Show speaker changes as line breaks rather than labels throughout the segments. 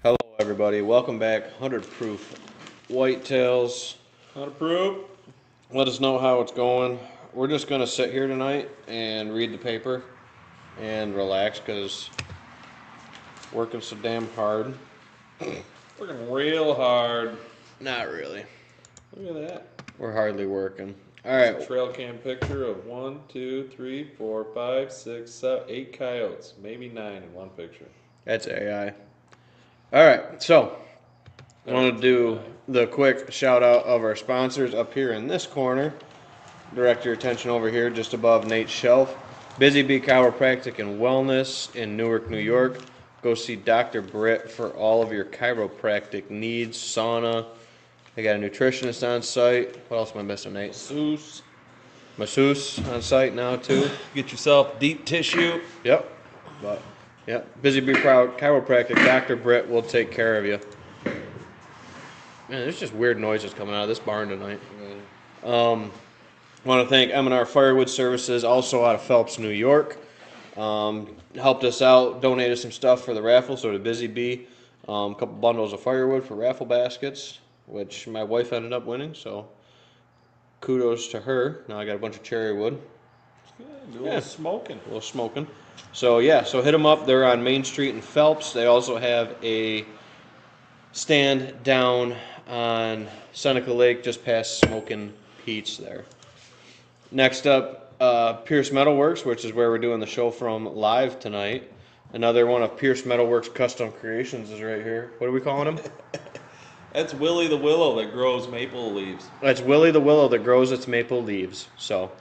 Hello everybody, welcome back. 100 Proof Whitetails.
100 Proof.
Let us know how it's going. We're just going to sit here tonight and read the paper and relax because working so damn hard.
Working real hard.
Not really.
Look at that.
We're hardly working.
A
Alright.
trail cam picture of 1, 2, 3, 4, 5, 6, 7, 8 coyotes. Maybe 9 in one picture.
That's AI. Alright, so I want to do the quick shout out of our sponsors up here in this corner. Direct your attention over here just above Nate's shelf. Busy Bee Chiropractic and Wellness in Newark, New York. Go see Dr. Britt for all of your chiropractic needs. Sauna. They got a nutritionist on site. What else am I missing, Nate? Masseuse on site now too.
Get yourself deep tissue.
Yep. Busy Bee Chiropractic. Dr. Britt will take care of you. Man, there's just weird noises coming out of this barn tonight. Want to thank M&R Firewood Services, also out of Phelps, New York. Helped us out, donated some stuff for the raffle, so to Busy Bee. A couple bundles of firewood for raffle baskets, which my wife ended up winning, so kudos to her. Now I got a bunch of cherry wood.
Do a little smoking.
A little smoking. So yeah, so hit them up. They're on Main Street in Phelps. They also have a stand down on Seneca Lake, just past Smoking Pete's there. Next up, Pierce Metalworks, which is where we're doing the show from live tonight. Another one of Pierce Metalworks custom creations is right here. What are we calling him?
That's Willie the Willow that grows maple leaves.
That's Willie the Willow that grows its maple leaves. So,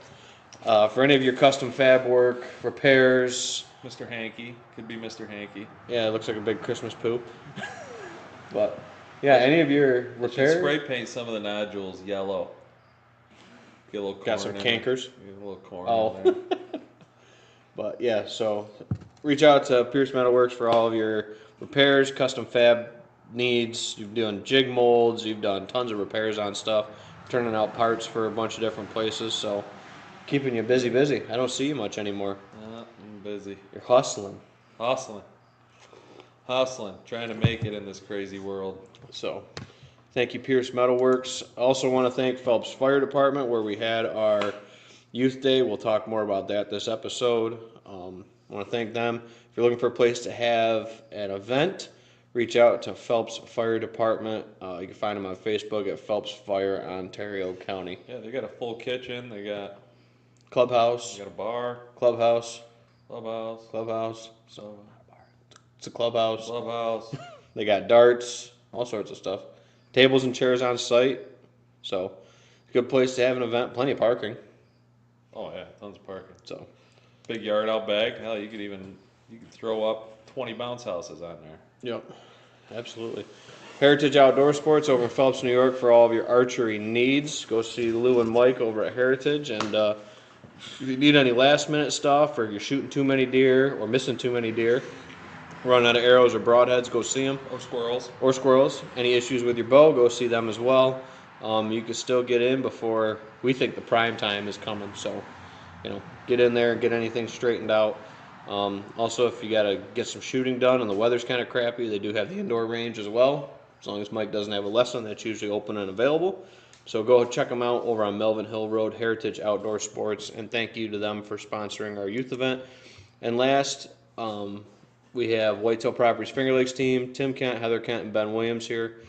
for any of your custom fab work, repairs.
Mr. Hanky. Could be Mr. Hanky.
Yeah, it looks like a big Christmas poop. But, yeah, any of your repairs.
Spray paint some of the nodules yellow. Get a little corn.
Got some cankers.
Get a little corn
Oh.
in there.
But yeah, so reach out to Pierce Metalworks for all of your repairs, custom fab needs. You've done jig molds, you've done tons of repairs on stuff, turning out parts for a bunch of different places. So keeping you busy. I don't see you much anymore.
I'm busy.
You're hustling.
Hustling. Trying to make it in this crazy world.
So thank you, Pierce Metalworks. Also want to thank Phelps Fire Department, where we had our Youth Day. We'll talk more about that this episode. I want to thank them. If you're looking for a place to have an event, reach out to Phelps Fire Department. You can find them on Facebook at Phelps Fire, Ontario County.
Yeah, they got a full kitchen. They got
Clubhouse.
They got a bar.
Clubhouse.
So
It's a clubhouse.
Clubhouse.
They got darts, all sorts of stuff. Tables and chairs on site. So, good place to have an event. Plenty of parking.
Oh yeah, tons of parking.
So,
big yard out back. Hell, you could throw up 20 bounce houses on there.
yep, absolutely. Heritage Outdoor Sports over in Phelps, New York for all of your archery needs. Go see Lou and Mike over at Heritage. And if you need any last minute stuff, or you're shooting too many deer or missing too many deer, running out of arrows or broadheads, go see them.
Or squirrels.
Any issues with your bow, go see them as well. You can still get in before we think the prime time is coming. So, get in there and get anything straightened out. Also, if you got to get some shooting done and the weather's kind of crappy, they do have the indoor range as well. As long as Mike doesn't have a lesson, that's usually open and available. So go check them out over on Melvin Hill Road, Heritage Outdoor Sports. And thank you to them for sponsoring our youth event. And last, we have Whitetail Properties Finger Lakes team, Tim Kent, Heather Kent, and Ben Williams here,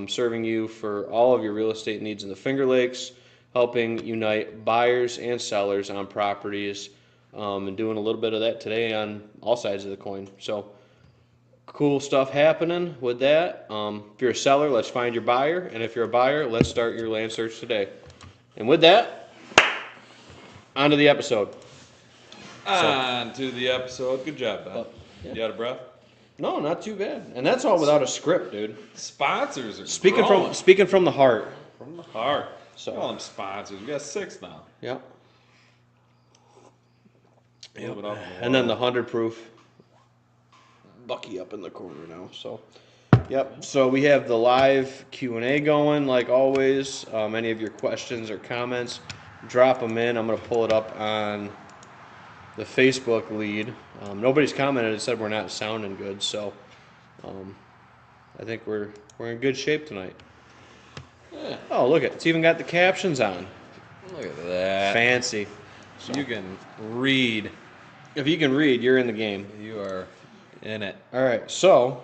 serving you for all of your real estate needs in the Finger Lakes, helping unite buyers and sellers on properties, and doing a little bit of that today on all sides of the coin. So cool stuff happening with that. If you're a seller, let's find your buyer, and if you're a buyer, let's start your land search today. And with that, on to the episode.
On to the episode. Good job, Ben.
Yeah.
You out of breath?
No, not too bad. And that's all without a script, dude.
Sponsors are
Speaking from the heart.
From the heart.
So
call them sponsors. We got 6 now.
Yep.
Moving up in the
And then the
world.
100 proof Bucky up in the corner now. So, yep. So we have the live Q&A going like always. Any of your questions or comments, drop them in. I'm going to pull it up on the Facebook lead. Nobody's commented and said we're not sounding good. So, I think we're in good shape tonight.
Yeah.
Oh, look it's even got the captions on.
Look at that.
Fancy.
So you can read.
If you can read, you're in the game.
You are in it.
All right, so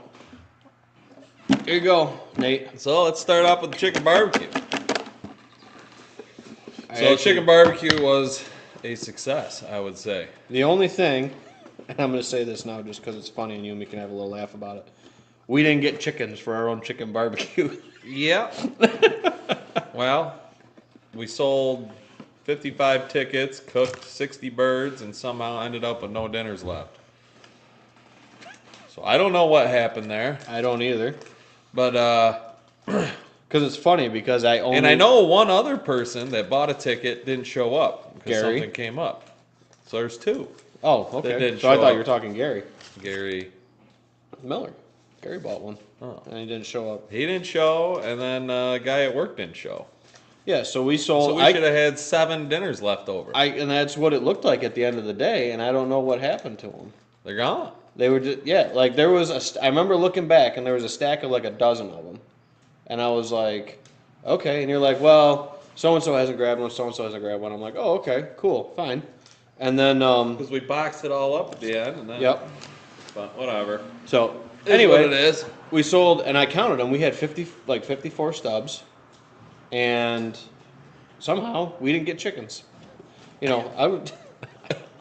here you go, Nate.
So let's start off with the chicken barbecue.
Actually,
Chicken barbecue was a success, I would say.
the only thing, and I'm going to say this now just because it's funny and you and me can have a little laugh about it. We didn't get chickens for our own chicken barbecue.
Yep. Well, we sold 55 tickets, cooked 60 birds, and somehow ended up with no dinners left. So I don't know what happened there,
I don't either.
but
Because it's funny because I only.
and I know one other person that bought a ticket didn't show up because
Gary?
something came up. So there's two.
Oh,
That
okay.
didn't
So I
show
thought
up.
you were talking Gary
Gary,
Miller. Gary bought one,
oh,
and he didn't show up.
he didn't show, and then a guy at work didn't show.
Yeah, so we sold.
So we should have had 7 dinners left over.
And that's what it looked like at the end of the day, and I don't know what happened to them.
They're gone.
They were just like there was I remember looking back, and there was a stack of like a dozen of them, and I was like, okay, and you're like, well, so and so hasn't grabbed one, so and so hasn't grabbed one. I'm like, oh, okay, cool, fine, and then
Because we boxed it all up at the end, and then.
yep.
But whatever.
So
Is
anyway,
what it is.
we sold, and I counted them. We had 54 stubs, and somehow we didn't get chickens. You know, I would.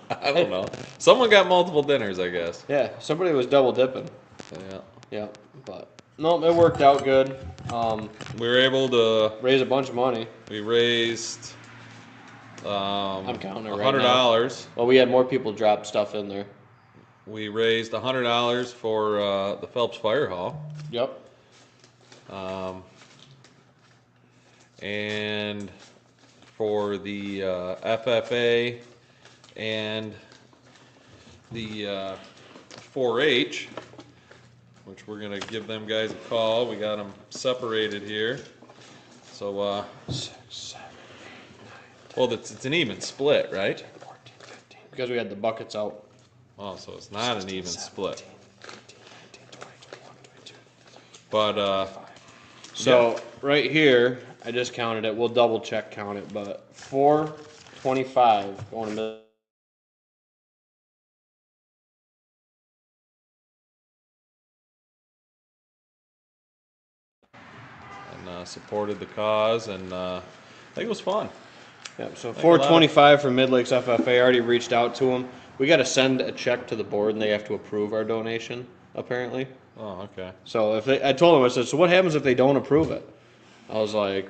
I don't know. Someone got multiple dinners, I guess.
Yeah, somebody was double dipping.
Yeah.
Yeah, but no, it worked out good.
We were able to.
Raise a bunch of money.
We raised.
I'm counting it right
$100.
Well, we had more people drop stuff in there.
We raised $100 for the Phelps Fire Hall,
Yep.
and for the FFA and the 4-H, which we're gonna give them guys a call. We got them separated here, so
6, 7, 8,
well, it's an even split, right?
9, 14, 15. Because we had the buckets out.
Oh, so it's not an even
16,
split.
17, 18, 19, 20, 21, 22.
But
So right here, I just counted it. We'll double check count it, but 425 going to middle.
and supported the cause, and I think it was fun.
Yeah, so
Like a lot of-
425 from Mid Lakes FFA. Already reached out to them. We got to send a check to the board, and they have to approve our donation, apparently.
Oh, okay.
So if they, I told them, I said, so what happens if they don't approve it? I was like,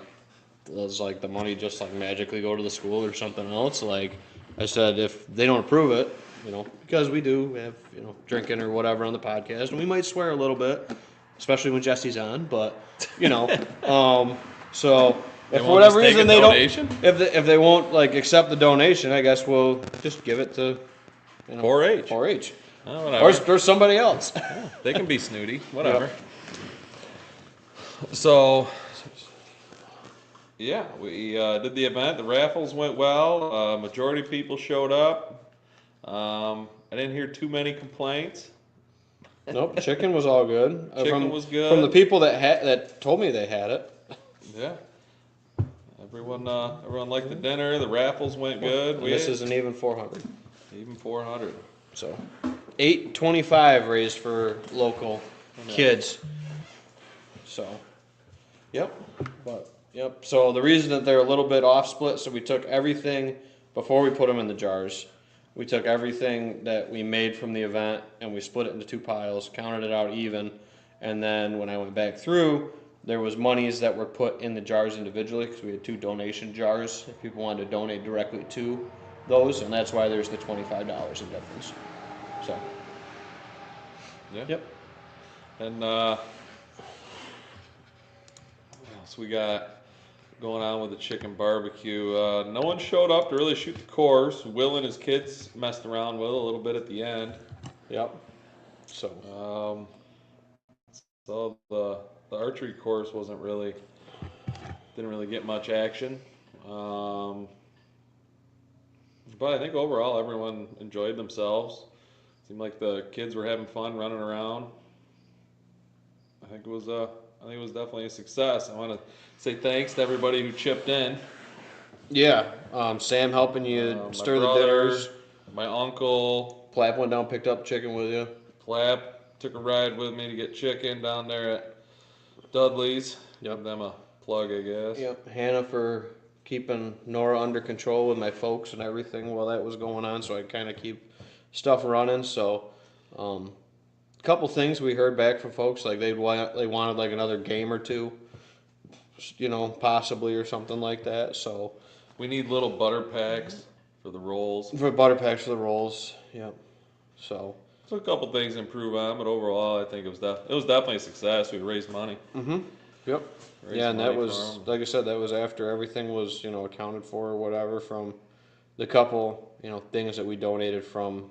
does like the money just like magically go to the school or something else? Like I said, if they don't approve it, you know, because we do have, you know, drinking or whatever on the podcast, and we might swear a little bit, especially when Jesse's on, but you know, so
They
if for
won't
whatever
just take
reason
a
they
donation?
don't, if they won't like accept the donation, I guess we'll just give it to, you know,
4-H.
4-H.
Oh, whatever.
Or somebody else.
They can be snooty, whatever. So, yeah, we did the event. The raffles went well. Majority of people showed up. I didn't hear too many complaints.
Nope, chicken was all good.
Chicken was good.
From the people that told me they had it.
Yeah. Everyone liked the dinner. The raffles went good.
And this is an even 400.
Even 400.
So, 825 raised for local kids. So, yep. But yep. So the reason that they're a little bit off split, so we took everything before we put them in the jars. We took everything that we made from the event and we split it into 2 piles, counted it out even, and then when I went back through, there was monies that were put in the jars individually because we had 2 donation jars if people wanted to donate directly to those, and that's why there's the $25 in difference. So,
Yeah.
yep.
And what else we got going on with the chicken barbecue? No one showed up to really shoot the course. Will and his kids messed around with it a little bit at the end.
Yep. So,
So the archery course didn't really get much action. But I think overall everyone enjoyed themselves. Seemed like the kids were having fun running around. think it was definitely a success. I want to say thanks to everybody who chipped in.
Yeah, Sam helping you
My
stir the
brother,
dinners.
my uncle,
Platt went down, picked up chicken with you.
Clap took a ride with me to get chicken down there at Dudley's.
Yep.
Give them a plug, I guess.
Yep, Hannah for keeping Nora under control with my folks and everything while that was going on, so I kind of keep stuff running. So, a couple things we heard back from folks like they wanted like another game or two, possibly or something like that. So
We need little butter packs for the rolls.
for butter packs for the rolls, yep. So.
So a couple things to improve on, but overall, I think it was definitely a success. We raised money.
Yep.
Raised
Yeah, and that
money for
was,
'em.
like I said, that was after everything was, accounted for or whatever from the couple, things that we donated from,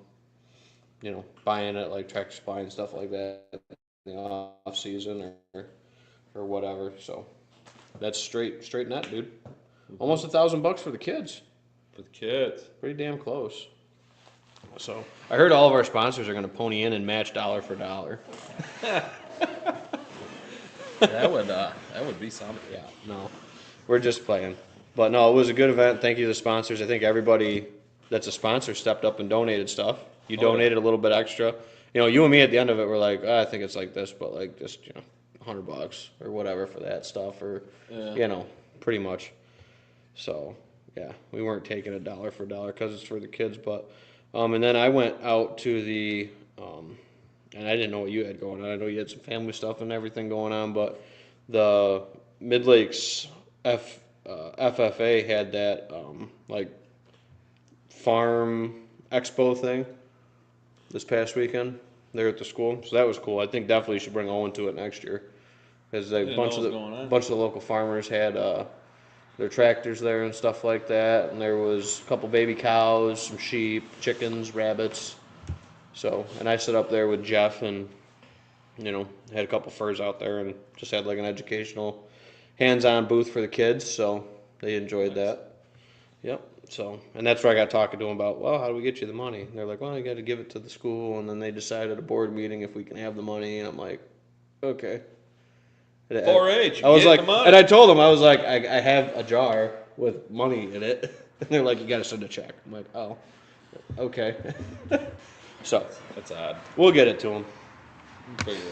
buying it like Tractor Supply and stuff like that in the off season or whatever. So that's straight net, dude. Almost $1,000 for the kids.
For the kids.
Pretty damn close. So I heard all of our sponsors are going to pony in and match dollar for dollar.
That would be something.
Yeah, no, we're just playing. But no, it was a good event. Thank you to the sponsors. I think everybody that's a sponsor stepped up and donated stuff. You
Oh, yeah.
donated a little bit extra. You and me at the end of it were like, I think it's like this, but like just, $100 or whatever for that stuff or,
Yeah.
pretty much. So, yeah, we weren't taking a dollar for dollar because it's for the kids. But, and then I went out to and I didn't know what you had going on. I know you had some family stuff and everything going on, but the Mid Lakes FFA had that like farm expo thing this past weekend there at the school. So that was cool. I think definitely you should bring Owen to it next year because a
Didn't
bunch
know
of
what was going on.
bunch of the local farmers had their tractors there and stuff like that, and there was a couple baby cows, some sheep, chickens, rabbits. So, and I sit up there with Jeff and, had a couple furs out there and just had like an educational hands-on booth for the kids. So they enjoyed that. Yep. So, and that's where I got talking to them about, well, how do we get you the money? And they're like, well, you got to give it to the school. And then they decided at a board meeting if we can have the money. And I'm like, okay.
4-H.
I was
get
like,
the money.
and I told them, I was like, I have a jar with money in it. And they're like, you got to send a check. I'm like, oh, okay. So
That's odd.
we'll get it to them.
Figure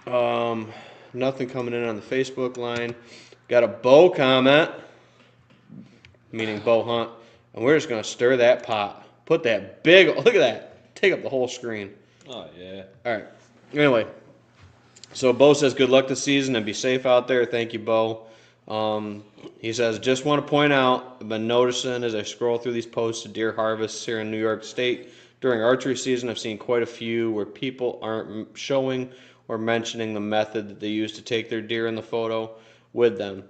it out.
Nothing coming in on the Facebook line. Got a bow comment, meaning bow hunt, and we're just gonna stir that pot. Put that big, look at that, take up the whole screen.
Oh yeah.
All right. Anyway, so Bo says good luck this season and be safe out there. Thank you, Bo. He says just want to point out I've been noticing as I scroll through these posts of deer harvests here in New York State during archery season. I've seen quite a few where people aren't showing or mentioning the method that they use to take their deer in the photo with them.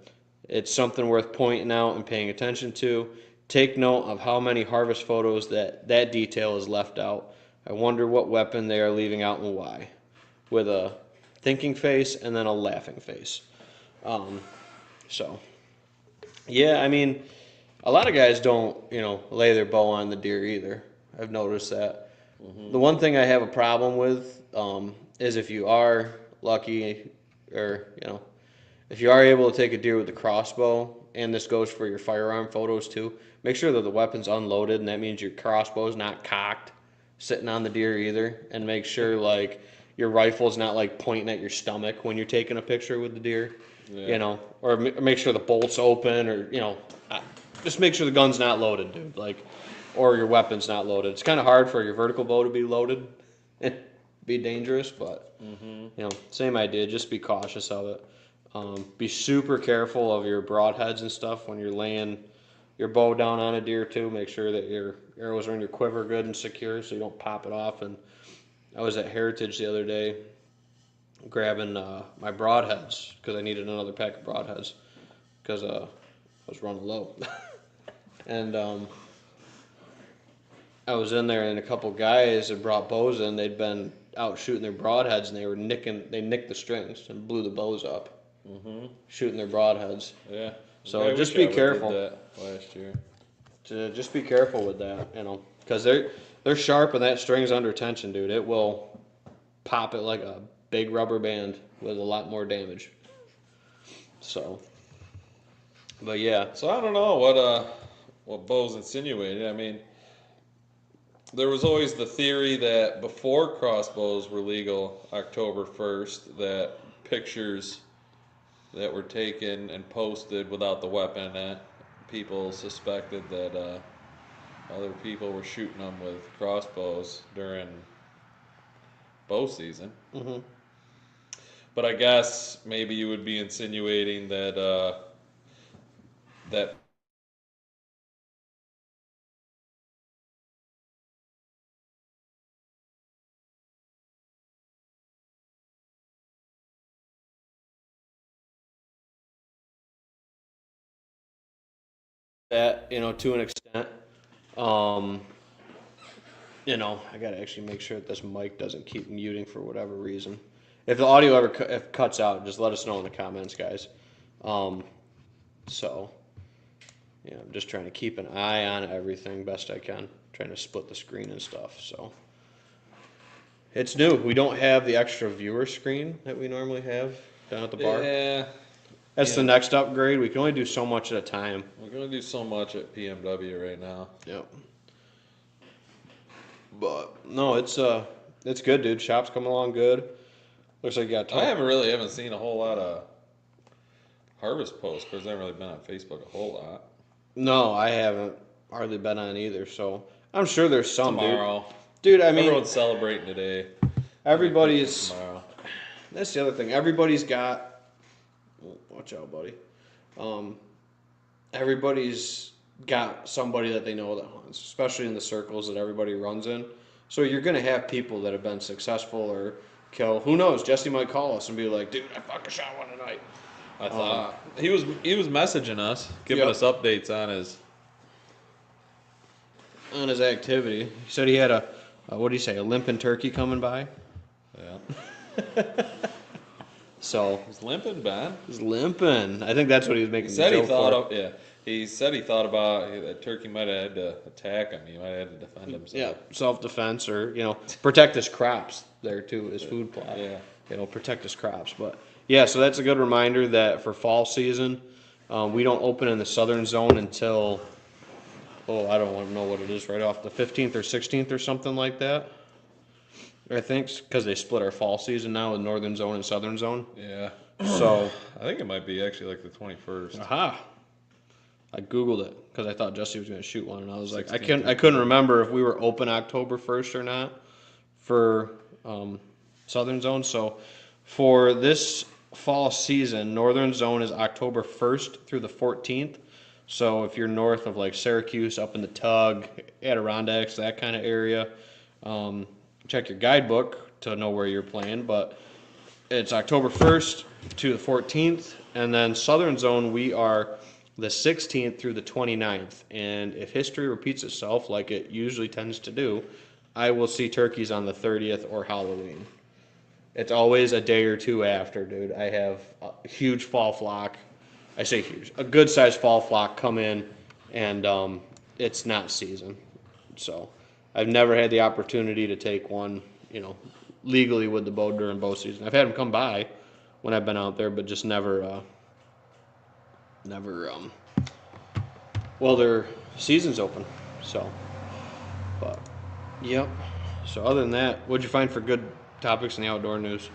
It's something worth pointing out and paying attention to. Take note of how many harvest photos that detail is left out. I wonder what weapon they are leaving out and why. With a thinking face and then a laughing face. So, yeah, I mean, a lot of guys don't, lay their bow on the deer either. I've noticed that. The one thing I have a problem with is if you are lucky or, if you are able to take a deer with the crossbow, and this goes for your firearm photos too, make sure that the weapon's unloaded, and that means your crossbow's not cocked, sitting on the deer either, and make sure, like, your rifle's not, like, pointing at your stomach when you're taking a picture with the deer, or make sure the bolt's open, or, just make sure the gun's not loaded, dude, like, or your weapon's not loaded. It's kind of hard for your vertical bow to be loaded and be dangerous, but, same idea, just be cautious of it. Be super careful of your broadheads and stuff when you're laying your bow down on a deer too. Make sure that your arrows are in your quiver good and secure so you don't pop it off. And I was at Heritage the other day grabbing my broadheads because I needed another pack of broadheads because I was running low. And I was in there and a couple guys had brought bows in. They'd been out shooting their broadheads and they nicked the strings and blew the bows up. Shooting their broadheads.
Yeah.
So
I
just
wish
be
I
careful.
did that last year.
Just be careful with that, because they're sharp and that string's under tension, dude. It will pop it like a big rubber band with a lot more damage. So, but yeah.
So I don't know what Bo's insinuating. I mean, there was always the theory that before crossbows were legal, October 1st, that pictures that were taken and posted without the weapon in it, people suspected that other people were shooting them with crossbows during bow season.
Mm-hmm.
But I guess maybe you would be insinuating that
That, to an extent. Um, I gotta actually make sure that this mic doesn't keep muting for whatever reason. If the audio ever if cuts out, just let us know in the comments, guys. Um, so, yeah, I'm just trying to keep an eye on everything best I can. Trying to split the screen and stuff. So, it's new. We don't have the extra viewer screen that we normally have down at the bar.
yeah,
That's the next upgrade. We can only do so much at a time.
we're gonna do so much at PMW right now.
Yep. But no, it's good, dude. Shop's coming along good. Looks like you got.
I haven't seen a whole lot of harvest posts because I haven't really been on Facebook a whole lot.
No, I haven't hardly been on either. So I'm sure there's some,
Tomorrow,
dude. I mean,
everyone's celebrating today.
everybody's.
Tomorrow.
That's the other thing. Everybody's got. Watch out, buddy. Everybody's got somebody that they know that hunts, especially in the circles that everybody runs in. So you're gonna have people that have been successful or kill. Who knows? Jesse might call us and be like, "Dude, I fucking shot one tonight."
I thought he was messaging us, giving us updates
on his activity. He said he had a what do you say, a limping turkey coming by.
Yeah.
So
He's limping, Ben.
he's limping. I think that's what he was making.
He said
the
he
joke
thought
for.
of, yeah. He said he thought about that turkey might have had to attack him. He might have had to defend himself.
Yeah, self-defense or protect his crops there too, his food plot.
Yeah.
Protect his crops. But yeah, so that's a good reminder that for fall season, we don't open in the southern zone until I don't want to know what it is right off the 15th or 16th or something like that. I think because they split our fall season now with northern zone and southern zone.
Yeah.
So
I think it might be actually like the 21st.
aha. I googled it because I thought Jesse was going to shoot one, and I was like, I
16th.
couldn't remember if we were open October 1st or not for Southern Zone. So for this fall season, Northern Zone is October 1st through the 14th. So if you're north of like Syracuse, up in the Tug, Adirondacks, that kind of area, check your guidebook to know where you're playing. But it's October 1st to the 14th, and then Southern Zone we are the 16th through the 29th. And if history repeats itself like it usually tends to do, I will see turkeys on the 30th or Halloween. It's always a day or two after, dude. I have a huge fall flock. I say huge. A good-sized fall flock come in, and it's not season. So I've never had the opportunity to take one, legally with the bow during bow season. I've had them come by when I've been out there, but just never, well, their season's open, so, but, yep. So other than that, what'd you find for good topics in the outdoor news?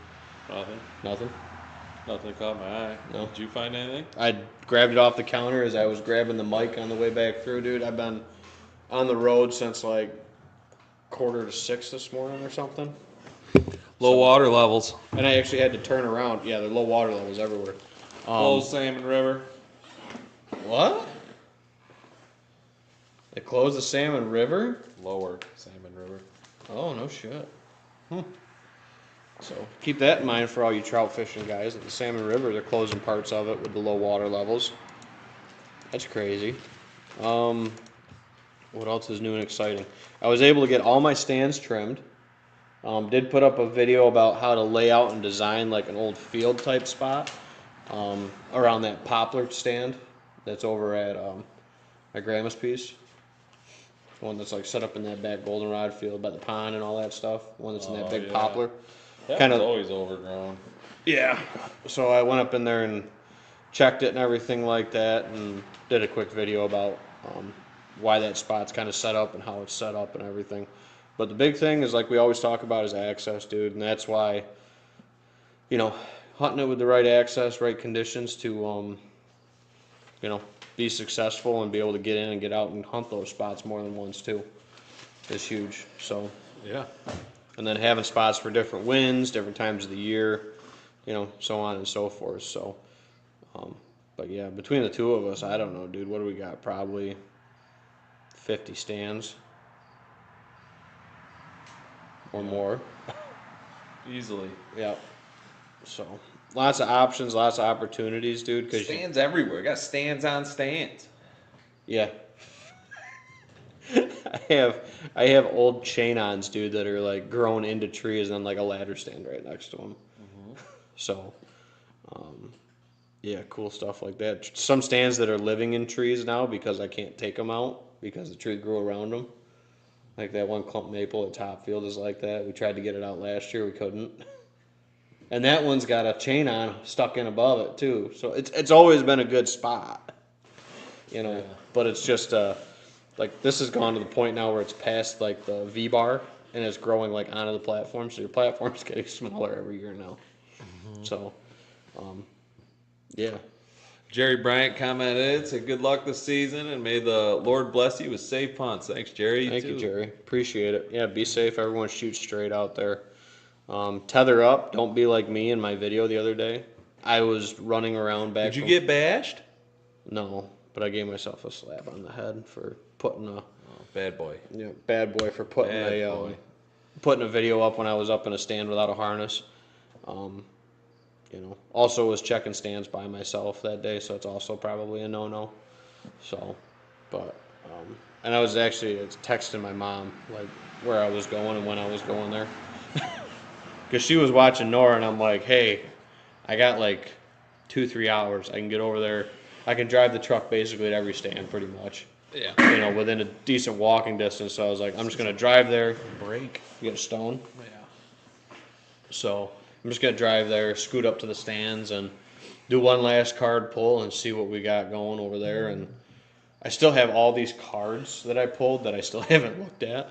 Nothing.
Nothing?
Nothing caught my eye.
No.
Did you find anything?
I grabbed it off the counter as I was grabbing the mic on the way back through, dude. I've been on the road since like 5:45 this morning or something.
Low water levels.
And I actually had to turn around. Yeah, there are low water levels everywhere.
Low Salmon River.
What? They closed the Salmon River?
Lower Salmon River.
Oh, no shit. So keep that in mind for all you trout fishing guys. At the Salmon River, they're closing parts of it with the low water levels. That's crazy. What else is new and exciting? I was able to get all my stands trimmed. Did put up a video about how to lay out and design like an old field type spot around that poplar stand that's over at my grandma's piece. The one that's like set up in that back goldenrod field by the pond and all that stuff. The one that's in that big poplar.
That
kind
was
of,
always overgrown.
yeah. So I went up in there and checked it and everything like that, and did a quick video about why that spot's kind of set up and how it's set up and everything. But the big thing is, like we always talk about, is access, dude, and that's why, you know, hunting it with the right access, right conditions to, you know, be successful and be able to get in and get out and hunt those spots more than once too is huge. So,
Yeah.
and then having spots for different winds, different times of the year, you know, so on and so forth. So, um, but yeah, between the two of us, I don't know, dude. What do we got? Probably 50 stands or
Yeah.
more.
Easily.
Yeah. So lots of options, lots of opportunities, dude. Because you,
Stands everywhere. Got stands on stands.
yeah, I have old chain-ons, dude, that are like grown into trees and then like a ladder stand right next to them. So, um, yeah, cool stuff like that. Some stands that are living in trees now because I can't take them out because the tree grew around them. Like that one clump maple at Topfield is like that. We tried to get it out last year, we couldn't. And that one's got a chain on stuck in above it too. So it's always been a good spot, you know.
Yeah.
But it's just like this has gone to the point now where it's past like the V bar and it's growing like onto the platform. So your platform's getting smaller every year now. So, um, yeah.
Jerry Bryant commented, said good luck this season and may the Lord bless you with safe punts. Thanks, Jerry.
Thank you,
too.
Jerry. Appreciate it. Yeah, be safe. Everyone shoot straight out there. Tether up. Don't be like me in my video the other day. I was running around back.
Did you get bashed?
No, but I gave myself a slap on the head for putting a
Oh, bad boy.
bad boy for putting
Bad boy.
putting a video up when I was up in a stand without a harness. Um, you know, also was checking stands by myself that day, so it's also probably a no-no. So, but and I was actually texting my mom like where I was going and when I was going there, because she was watching Nora, and I'm like, hey, I got like 2-3 hours. I can get over there. I can drive the truck basically at every stand pretty much.
Yeah.
You know, within a decent walking distance. So I was like, I'm just gonna drive there.
Break.
You get a stone.
Yeah.
So I'm just gonna drive there, scoot up to the stands, and do one last card pull and see what we got going over there. And I still have all these cards that I pulled that I still haven't looked at.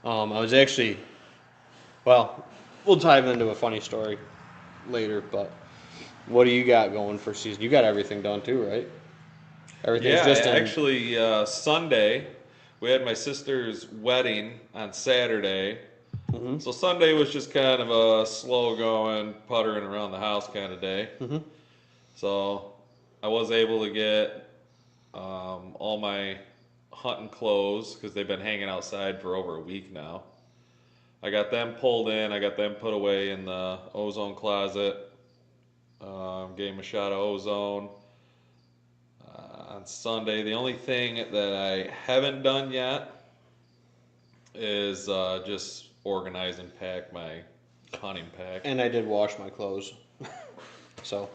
I was actually, well, we'll dive into a funny story later, but what do you got going for season? You got everything done too, right? Everything's
Yeah,
just in.
actually, Sunday, we had my sister's wedding on Saturday.
Mm-hmm.
So Sunday was just kind of a slow going, puttering around the house kind of day.
Mm-hmm.
So I was able to get all my hunting clothes because they've been hanging outside for over a week now. I got them pulled in. I got them put away in the ozone closet. Gave them a shot of ozone on Sunday. The only thing that I haven't done yet is just organize and pack my hunting pack.
And I did wash my clothes, so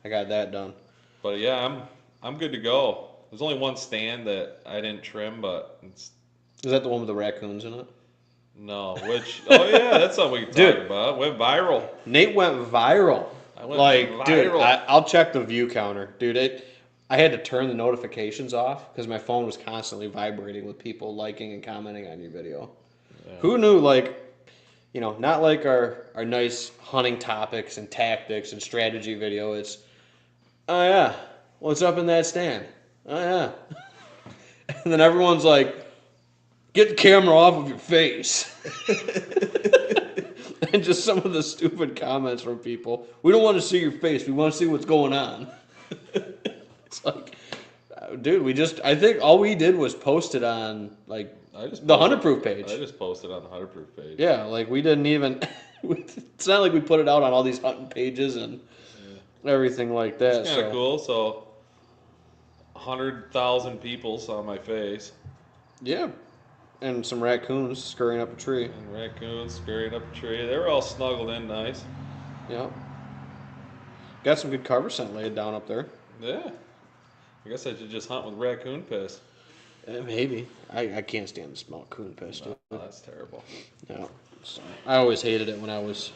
I got that done.
But yeah, I'm good to go. There's only one stand that I didn't trim, but it's
Is that the one with the raccoons in it?
no. Which oh yeah, that's something we can
Dude.
talk about. Went viral.
Nate went viral.
I went
Like, dude,
viral.
I'll check the view counter, dude. I had to turn the notifications off because my phone was constantly vibrating with people liking and commenting on your video.
Yeah.
Who knew, like, you know, not like our nice hunting topics and tactics and strategy video. It's, oh yeah, what's up in that stand? Oh yeah. And then everyone's like, get the camera off of your face. And just some of the stupid comments from people. We don't want to see your face. We want to see what's going on. It's like, dude, I think all we did was post it on, like, the Hunter Proof page.
I just posted on the Hunter Proof page.
Yeah, like, we didn't even, it's not like we put it out on all these hunting pages and everything like that.
It's kind of cool. So 100,000 people saw my face.
Yeah. And some raccoons scurrying up a tree.
And raccoons scurrying up a tree. They were all snuggled in nice.
Yeah. Got some good carver scent laid down up there.
Yeah. I guess I should just hunt with raccoon piss.
Maybe. I can't stand the smell of coon piss, dude.
Oh, that's terrible.
Yeah. So, I always hated it when I was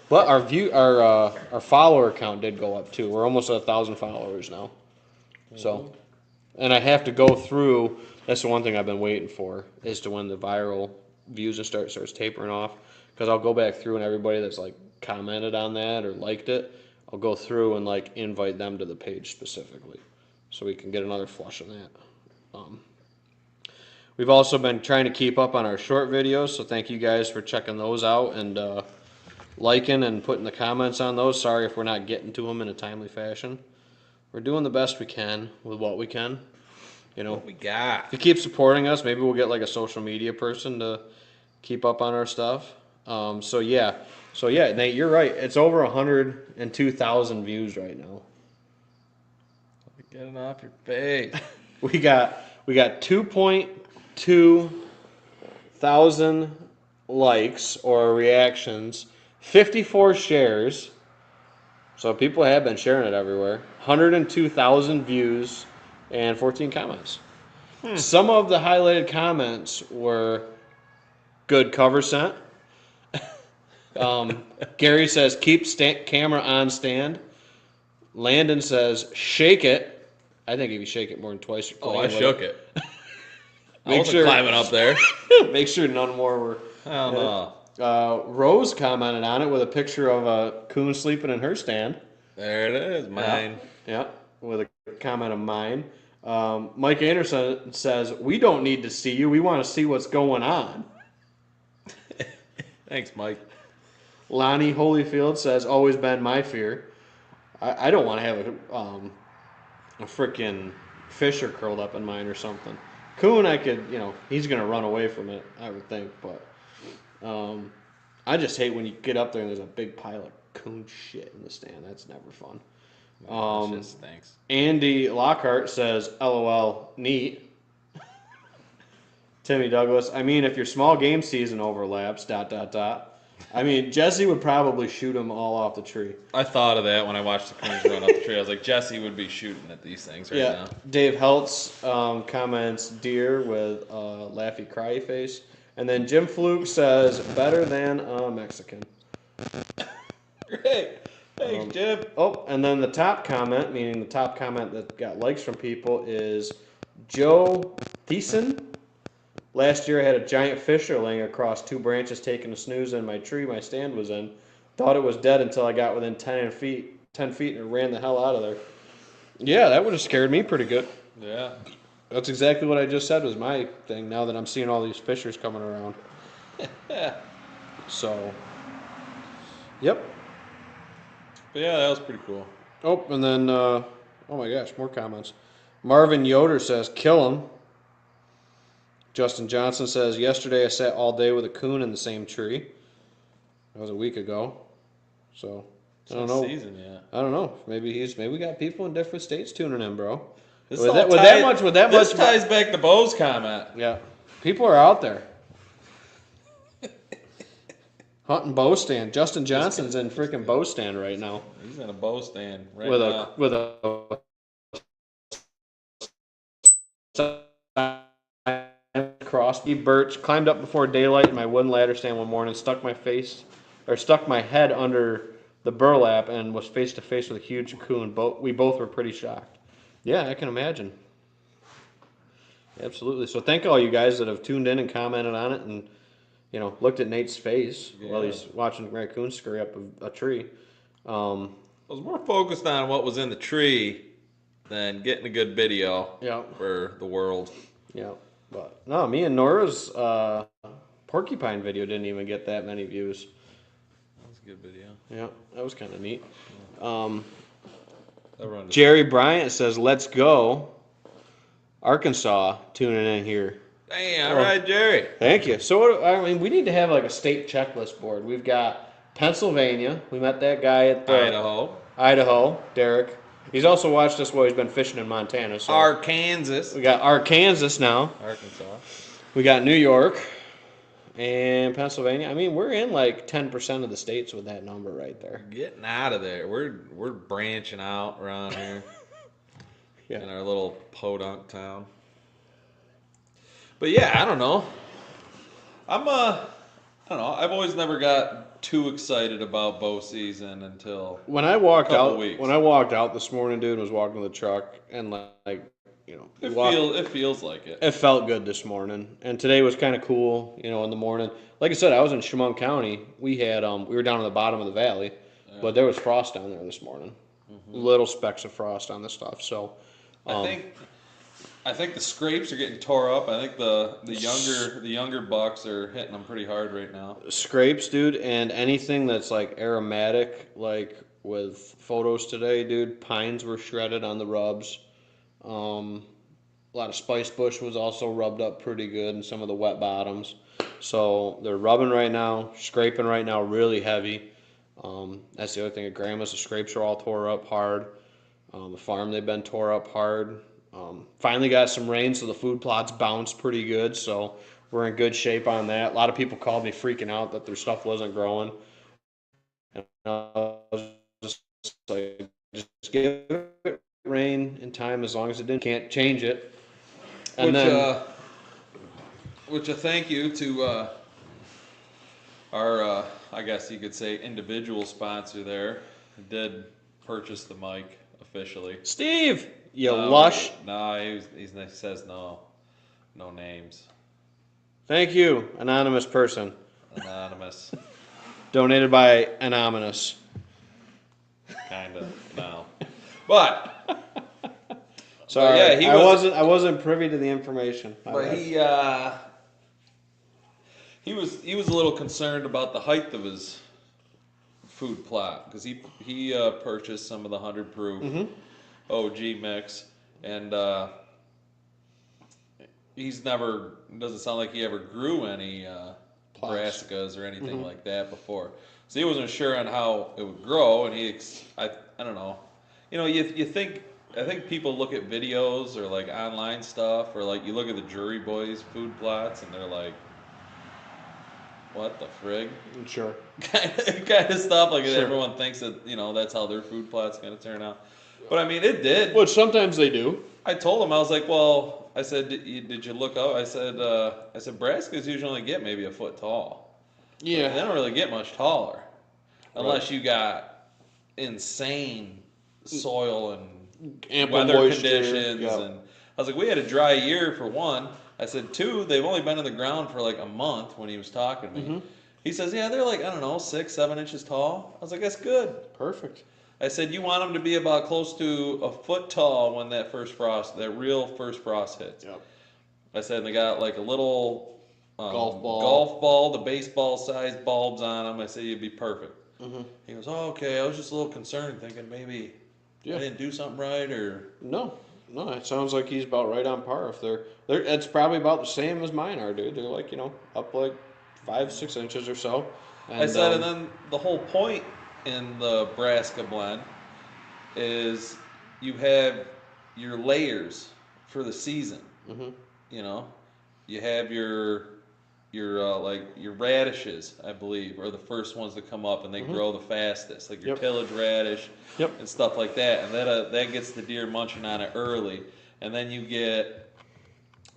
But our follower count did go up too. We're almost at 1,000 followers now. So, and I have to go through. That's the one thing I've been waiting for is to when the viral views and starts tapering off. Because I'll go back through and everybody that's like commented on that or liked it, I'll go through and like invite them to the page specifically, so we can get another flush of that. We've also been trying to keep up on our short videos, so thank you guys for checking those out and liking and putting the comments on those. Sorry if we're not getting to them in a timely fashion. We're doing the best we can with what we can. You know,
What we got?
if you keep supporting us, maybe we'll get like a social media person to keep up on our stuff. So yeah, Nate, you're right. It's over 102,000 views right now.
Get it off your face.
We got 2.2 thousand likes or reactions, 54 shares. So people have been sharing it everywhere. 102,000 views and 14 comments. Some of the highlighted comments were good cover scent. Gary says keep camera on stand. Landon says shake it. I think if you shake it more than twice, you're playing
Oh, I
with
shook it. I
Make
wasn't
sure
climbing up there.
make sure none more were.
Hell no.
Rose commented on it with a picture of a coon sleeping in her stand.
There it is, mine.
Yeah, with a comment of mine. Mike Anderson says, "We don't need to see you. We want to see what's going on."
Thanks, Mike.
Lonnie Holyfield says, "Always been my fear. I don't want to have a freaking fisher curled up in mine or something. Coon, I could, he's gonna run away from it, I would think, but I just hate when you get up there and there's a big pile of coon shit in the stand. That's never fun."
That shit stinks.
Andy Lockhart says, "LOL, neat." Timmy Douglas, I mean, if your small game season overlaps, ... I mean, Jesse would probably shoot them all off the tree.
I thought of that when I watched the coons run up the tree. I was like, Jesse would be shooting at these things right now.
Dave Heltz comments deer with laughy cryy face. And then Jim Fluke says, better than a Mexican.
Great. Thanks, Jim.
Oh, and then the top comment, meaning the top comment that got likes from people, is Joe Thiessen. Last year I had a giant fisher laying across two branches taking a snooze in my tree my stand was in. Thought it was dead until I got within 10 feet and it ran the hell out of there. Yeah, that would have scared me pretty good.
Yeah.
That's exactly what I just said was my thing now that I'm seeing all these fishers coming around. So, yep.
But yeah, that was pretty cool.
Oh, and then, oh my gosh, more comments. Marvin Yoder says, kill him. Justin Johnson says, yesterday I sat all day with a coon in the same tree. That was a week ago. So, I don't know.
Season yet.
I don't know. Maybe we got people in different states tuning in, bro.
This
ties
back to Bo's comment.
Yeah. People are out there. Hunting bow stand. Justin Johnson's in freaking bow stand right now.
He's in a bow stand right
with
now.
With a crossbow birch. Climbed up before daylight in my wooden ladder stand one morning, stuck my head under the burlap and was face to face with a huge coon. We both were pretty shocked. Yeah, I can imagine. Absolutely. So thank all you guys that have tuned in and commented on it and looked at Nate's face while he's watching raccoons scurry up a tree.
I was more focused on what was in the tree than getting a good video for the world.
Yeah. But no, me and Nora's porcupine video didn't even get that many views.
That was a good video.
Yeah, that was kind of neat.
Jerry
Bryant says, let's go. Arkansas tuning in here.
Damn, all right, Jerry.
Thank you. So, we need to have like a state checklist board. We've got Pennsylvania. We met that guy at Idaho, Derek. He's also watched us while he's been fishing in Montana. So
Arkansas.
We got Arkansas now.
Arkansas.
We got New York and Pennsylvania. We're in like 10% of the states with that number right there.
Getting out of there. We're branching out around here. In our little podunk town. But yeah, I don't know. I don't know. I've always never got too excited about bow season until
When I
a
walked
couple
out,
weeks.
when I walked out this morning, dude, and was walking to the truck, and you
It feels like it.
it felt good this morning. And today was kind of cool, in the morning. Like I said, I was in Chemung County. We were down at the bottom of the valley,
Yeah.
but there was frost down there this morning. Little specks of frost on the stuff. So,
I
um,
think I think the scrapes are getting tore up. I think the younger bucks are hitting them pretty hard right now.
scrapes, dude, and anything that's like aromatic, like with photos today, dude. Pines were shredded on the rubs. Um, a lot of spice bush was also rubbed up pretty good in some of the wet bottoms. So they're rubbing right now, scraping right now, really heavy. That's the other thing at Grandma's. The scrapes are all tore up hard. The farm they've been tore up hard. Finally got some rain, so the food plots bounced pretty good. So we're in good shape on that. A lot of people called me freaking out that their stuff wasn't growing, and I was just like, just give it rain in time as long as it didn't. Can't change it. And
Which
then
which a thank you to our I guess you could say individual sponsor there who did purchase the mic officially.
Steve, you
No,
lush.
no, he says no names.
Thank you, anonymous person.
Anonymous,
Donated by Anonymous.
kind of no, but
Sorry,
yeah,
I wasn't privy to the information.
but he was a little concerned about the height of his food plot because he purchased some of the 100 proof OG mix and he's never doesn't sound like he ever grew any brassicas or anything like that before, so he wasn't sure on how it would grow, and I don't know, you think. I think people look at videos or like online stuff or like you look at the Jury Boys food plots and they're like, what the frig?
Sure.
kind of stuff. Like
Sure.
everyone thinks that that's how their food plot's going to turn out. But I mean, it did.
Which sometimes they do.
I told him I was like, well, I said, did you look up? I said brassicas usually only get maybe a foot tall.
Yeah.
They don't really get much taller, unless you got insane soil and
Ample
weather
moisture.
conditions.
Yep.
And I was like, we had a dry year for one. I said, two, they've only been in the ground for like a month when he was talking to me. He says, yeah, they're like, I don't know, 6, 7 inches tall. I was like, that's good.
Perfect.
I said, you want them to be about close to a foot tall when that real first frost hits.
Yep.
I said, they got like a little
Golf
ball, the baseball sized bulbs on them. I said, you'd be perfect. He goes, oh, okay. I was just a little concerned, thinking maybe I didn't do something right or.
No, it sounds like he's about right on par. If they're it's probably about the same as mine are, dude. They're like up like 5, 6 inches or so. And,
I said, and then the whole point in the Brassica blend is you have your layers for the season. You have your like your radishes, I believe, are the first ones to come up and they grow the fastest, like your tillage radish and stuff like that. And that gets the deer munching on it early. And then you get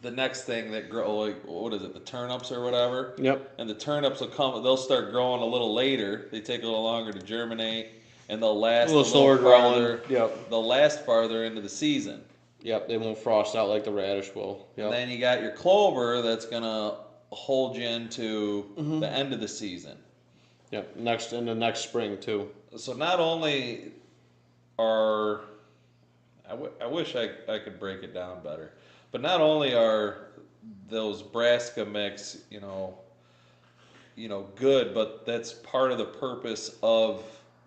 the next thing that grow, like what is it, the turnips or whatever.
Yep.
And the turnips they'll start growing a little later. They take a little longer to germinate, and they'll last
A little slower
farther.
growing. Yep.
They'll last farther into the season.
Yep. They won't frost out like the radish will. Yep.
And then you got your clover that's gonna hold you into the end of the season.
Yep. Next spring too.
So not only are I wish I could break it down better, but not only are those Brassica mix, good, but that's part of the purpose of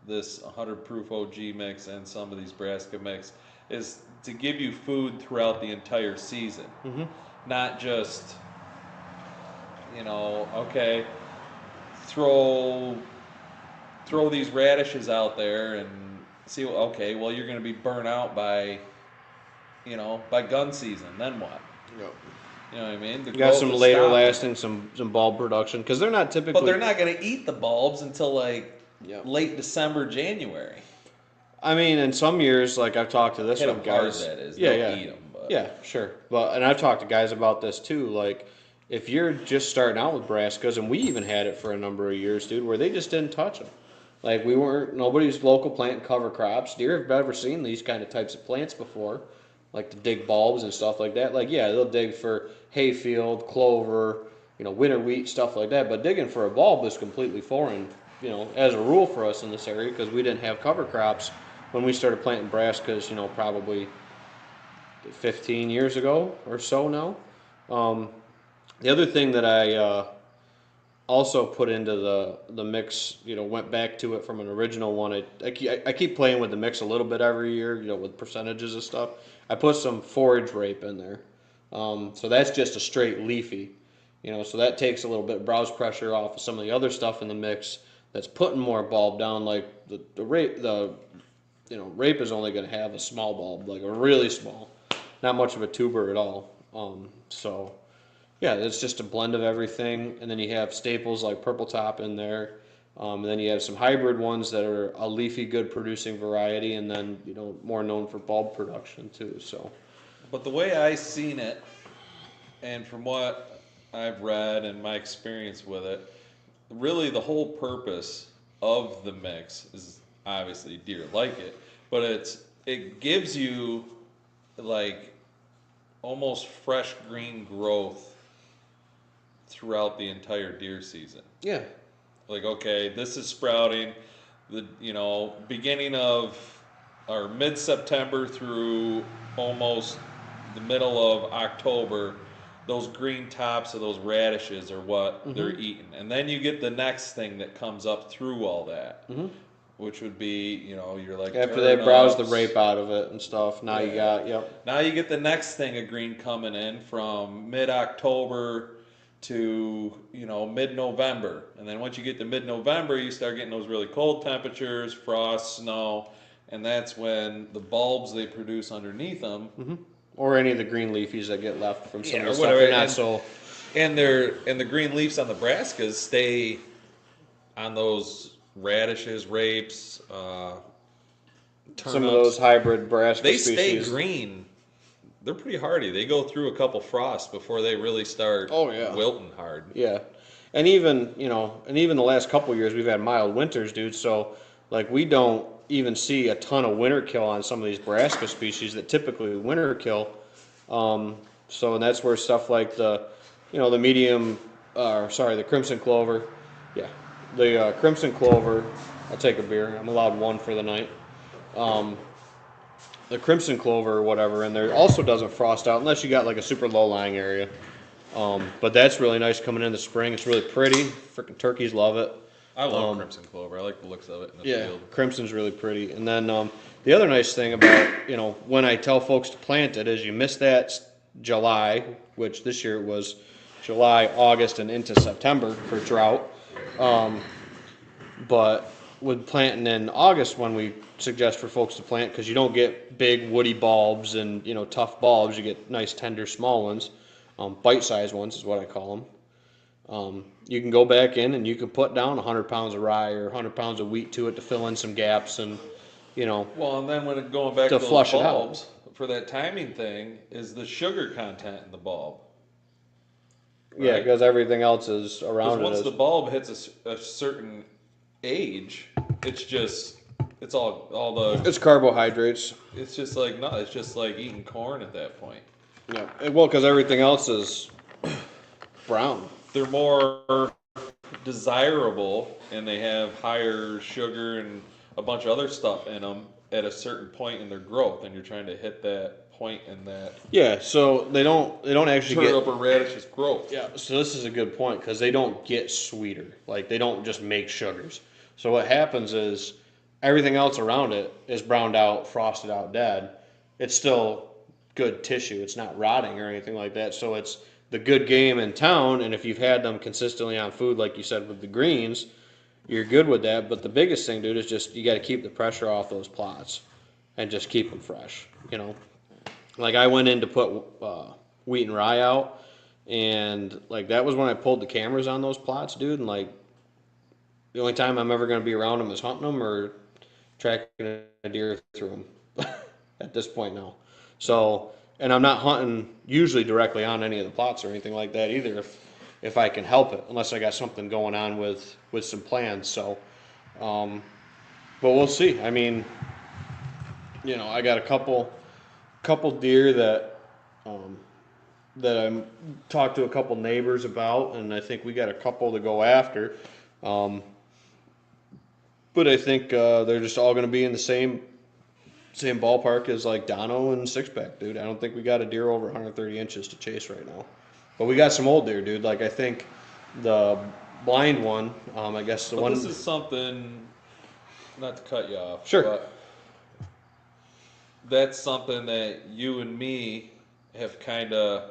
this 100 proof OG mix and some of these Brassica mix is to give you food throughout the entire season, not just okay, throw these radishes out there and see. Okay, well you're going to be burnt out by gun season. Then what?
Yep.
You know what I mean?
You got some later lasting, some bulb production because they're not typically.
But they're not going to eat the bulbs until like late December, January.
I mean, in some years, like I've talked to guys.
That is.
Yeah,
They'll eat them. But.
Yeah, sure. And I've talked to guys about this too. Like, if you're just starting out with brassicas, and we even had it for a number of years, dude, where they just didn't touch them. Like we weren't, nobody's local planting cover crops. Deer have ever seen these kind of types of plants before, like to dig bulbs and stuff like that. Like yeah, they'll dig for hayfield, clover, winter wheat, stuff like that. But digging for a bulb is completely foreign, as a rule for us in this area because we didn't have cover crops when we started planting brassicas, probably 15 years ago or so now. Um, the other thing that I also put into the mix, went back to it from an original one. I keep playing with the mix a little bit every year, with percentages and stuff. I put some forage rape in there. So that's just a straight leafy, so that takes a little bit of browse pressure off of some of the other stuff in the mix that's putting more bulb down. Like the rape, rape is only going to have a small bulb, like a really small, not much of a tuber at all. So yeah, it's just a blend of everything, and then you have staples like purple top in there, and then you have some hybrid ones that are a leafy, good producing variety, and then more known for bulb production too. So,
But the way I seen it, and from what I've read and my experience with it, really the whole purpose of the mix is obviously deer like it, but it gives you like almost fresh green growth throughout the entire deer season.
yeah,
Like, okay, this is sprouting the beginning of or mid-September through almost the middle of October. Those green tops of those radishes are what they're eating, and then you get the next thing that comes up through all that, which would be you're like
after they browse the
turnips.
rape out of it and stuff, now you
Yeah.
got yep.
Now you get the next thing of green coming in from mid-October to mid-November, and then once you get to mid-November, you start getting those really cold temperatures, frost, snow, and that's when the bulbs they produce underneath them,
Or any of the green leafies that get left from some
yeah,
of the
or
stuff
whatever,
they're not so.
and the green leaves on the brassicas stay on those radishes, rapes,
Some of those
turnips.
hybrid brassica
They stay
species.
green. They're pretty hardy. They go through a couple frosts before they really start
Oh yeah.
wilting hard.
Yeah, and even the last couple of years we've had mild winters, dude. So like we don't even see a ton of winter kill on some of these brassica species that typically winter kill. So and that's where stuff like the medium, the crimson clover, yeah, the crimson clover. I'll take a beer. I'm allowed one for the night. Um, the crimson clover or whatever, and there also doesn't frost out unless you got like a super low lying area. But that's really nice coming in the spring. It's really pretty. Freaking turkeys love it.
I love crimson clover. I like the looks of it in the
Yeah,
field.
crimson's really pretty. And then the other nice thing about when I tell folks to plant it is you miss that July, which this year it was July, August, and into September for drought. But with planting in August, when we suggest for folks to plant, because you don't get big woody bulbs and tough bulbs, you get nice tender small ones, bite-sized ones is what I call them. You can go back in and you can put down 100 pounds of rye or 100 pounds of wheat to it to fill in some gaps and
Well, and then when it going back to those
flush it out.
bulbs, for that timing thing, is the sugar content in the bulb.
Yeah,
Right?
because everything else is
Because
around it.
once the bulb hits a certain age, it's all the
It's carbohydrates.
it's just like no, it's just like eating corn at that point.
Yeah, well, because everything else is brown.
They're more desirable and they have higher sugar and a bunch of other stuff in them at a certain point in their growth, and you're trying to hit that point in that
Yeah, so they don't actually
turnip
get.
or radish's growth.
Yeah, so this is a good point because they don't get sweeter. Like they don't just make sugars. So what happens is everything else around it is browned out, frosted out, dead. It's still good tissue. It's not rotting or anything like that. So it's the good game in town. And if you've had them consistently on food, like you said with the greens, you're good with that. But the biggest thing, dude, is just you got to keep the pressure off those plots and just keep them fresh. Like I went in to put wheat and rye out, and like that was when I pulled the cameras on those plots, dude. And like the only time I'm ever going to be around them is hunting them or tracking a deer through them at this point now. So, and I'm not hunting usually directly on any of the plots or anything like that either. if I can help it, unless I got something going on with some plans. So, but we'll see. I mean, I got a couple deer that I'm talked to a couple neighbors about, and I think we got a couple to go after. But I think they're just all going to be in the same ballpark as like Dono and Sixpack, dude. I don't think we got a deer over 130 inches to chase right now. But we got some old deer, dude. Like I think the blind one, I guess the
But
one.
this is something, not to cut you off.
Sure.
But that's something that you and me have kind of,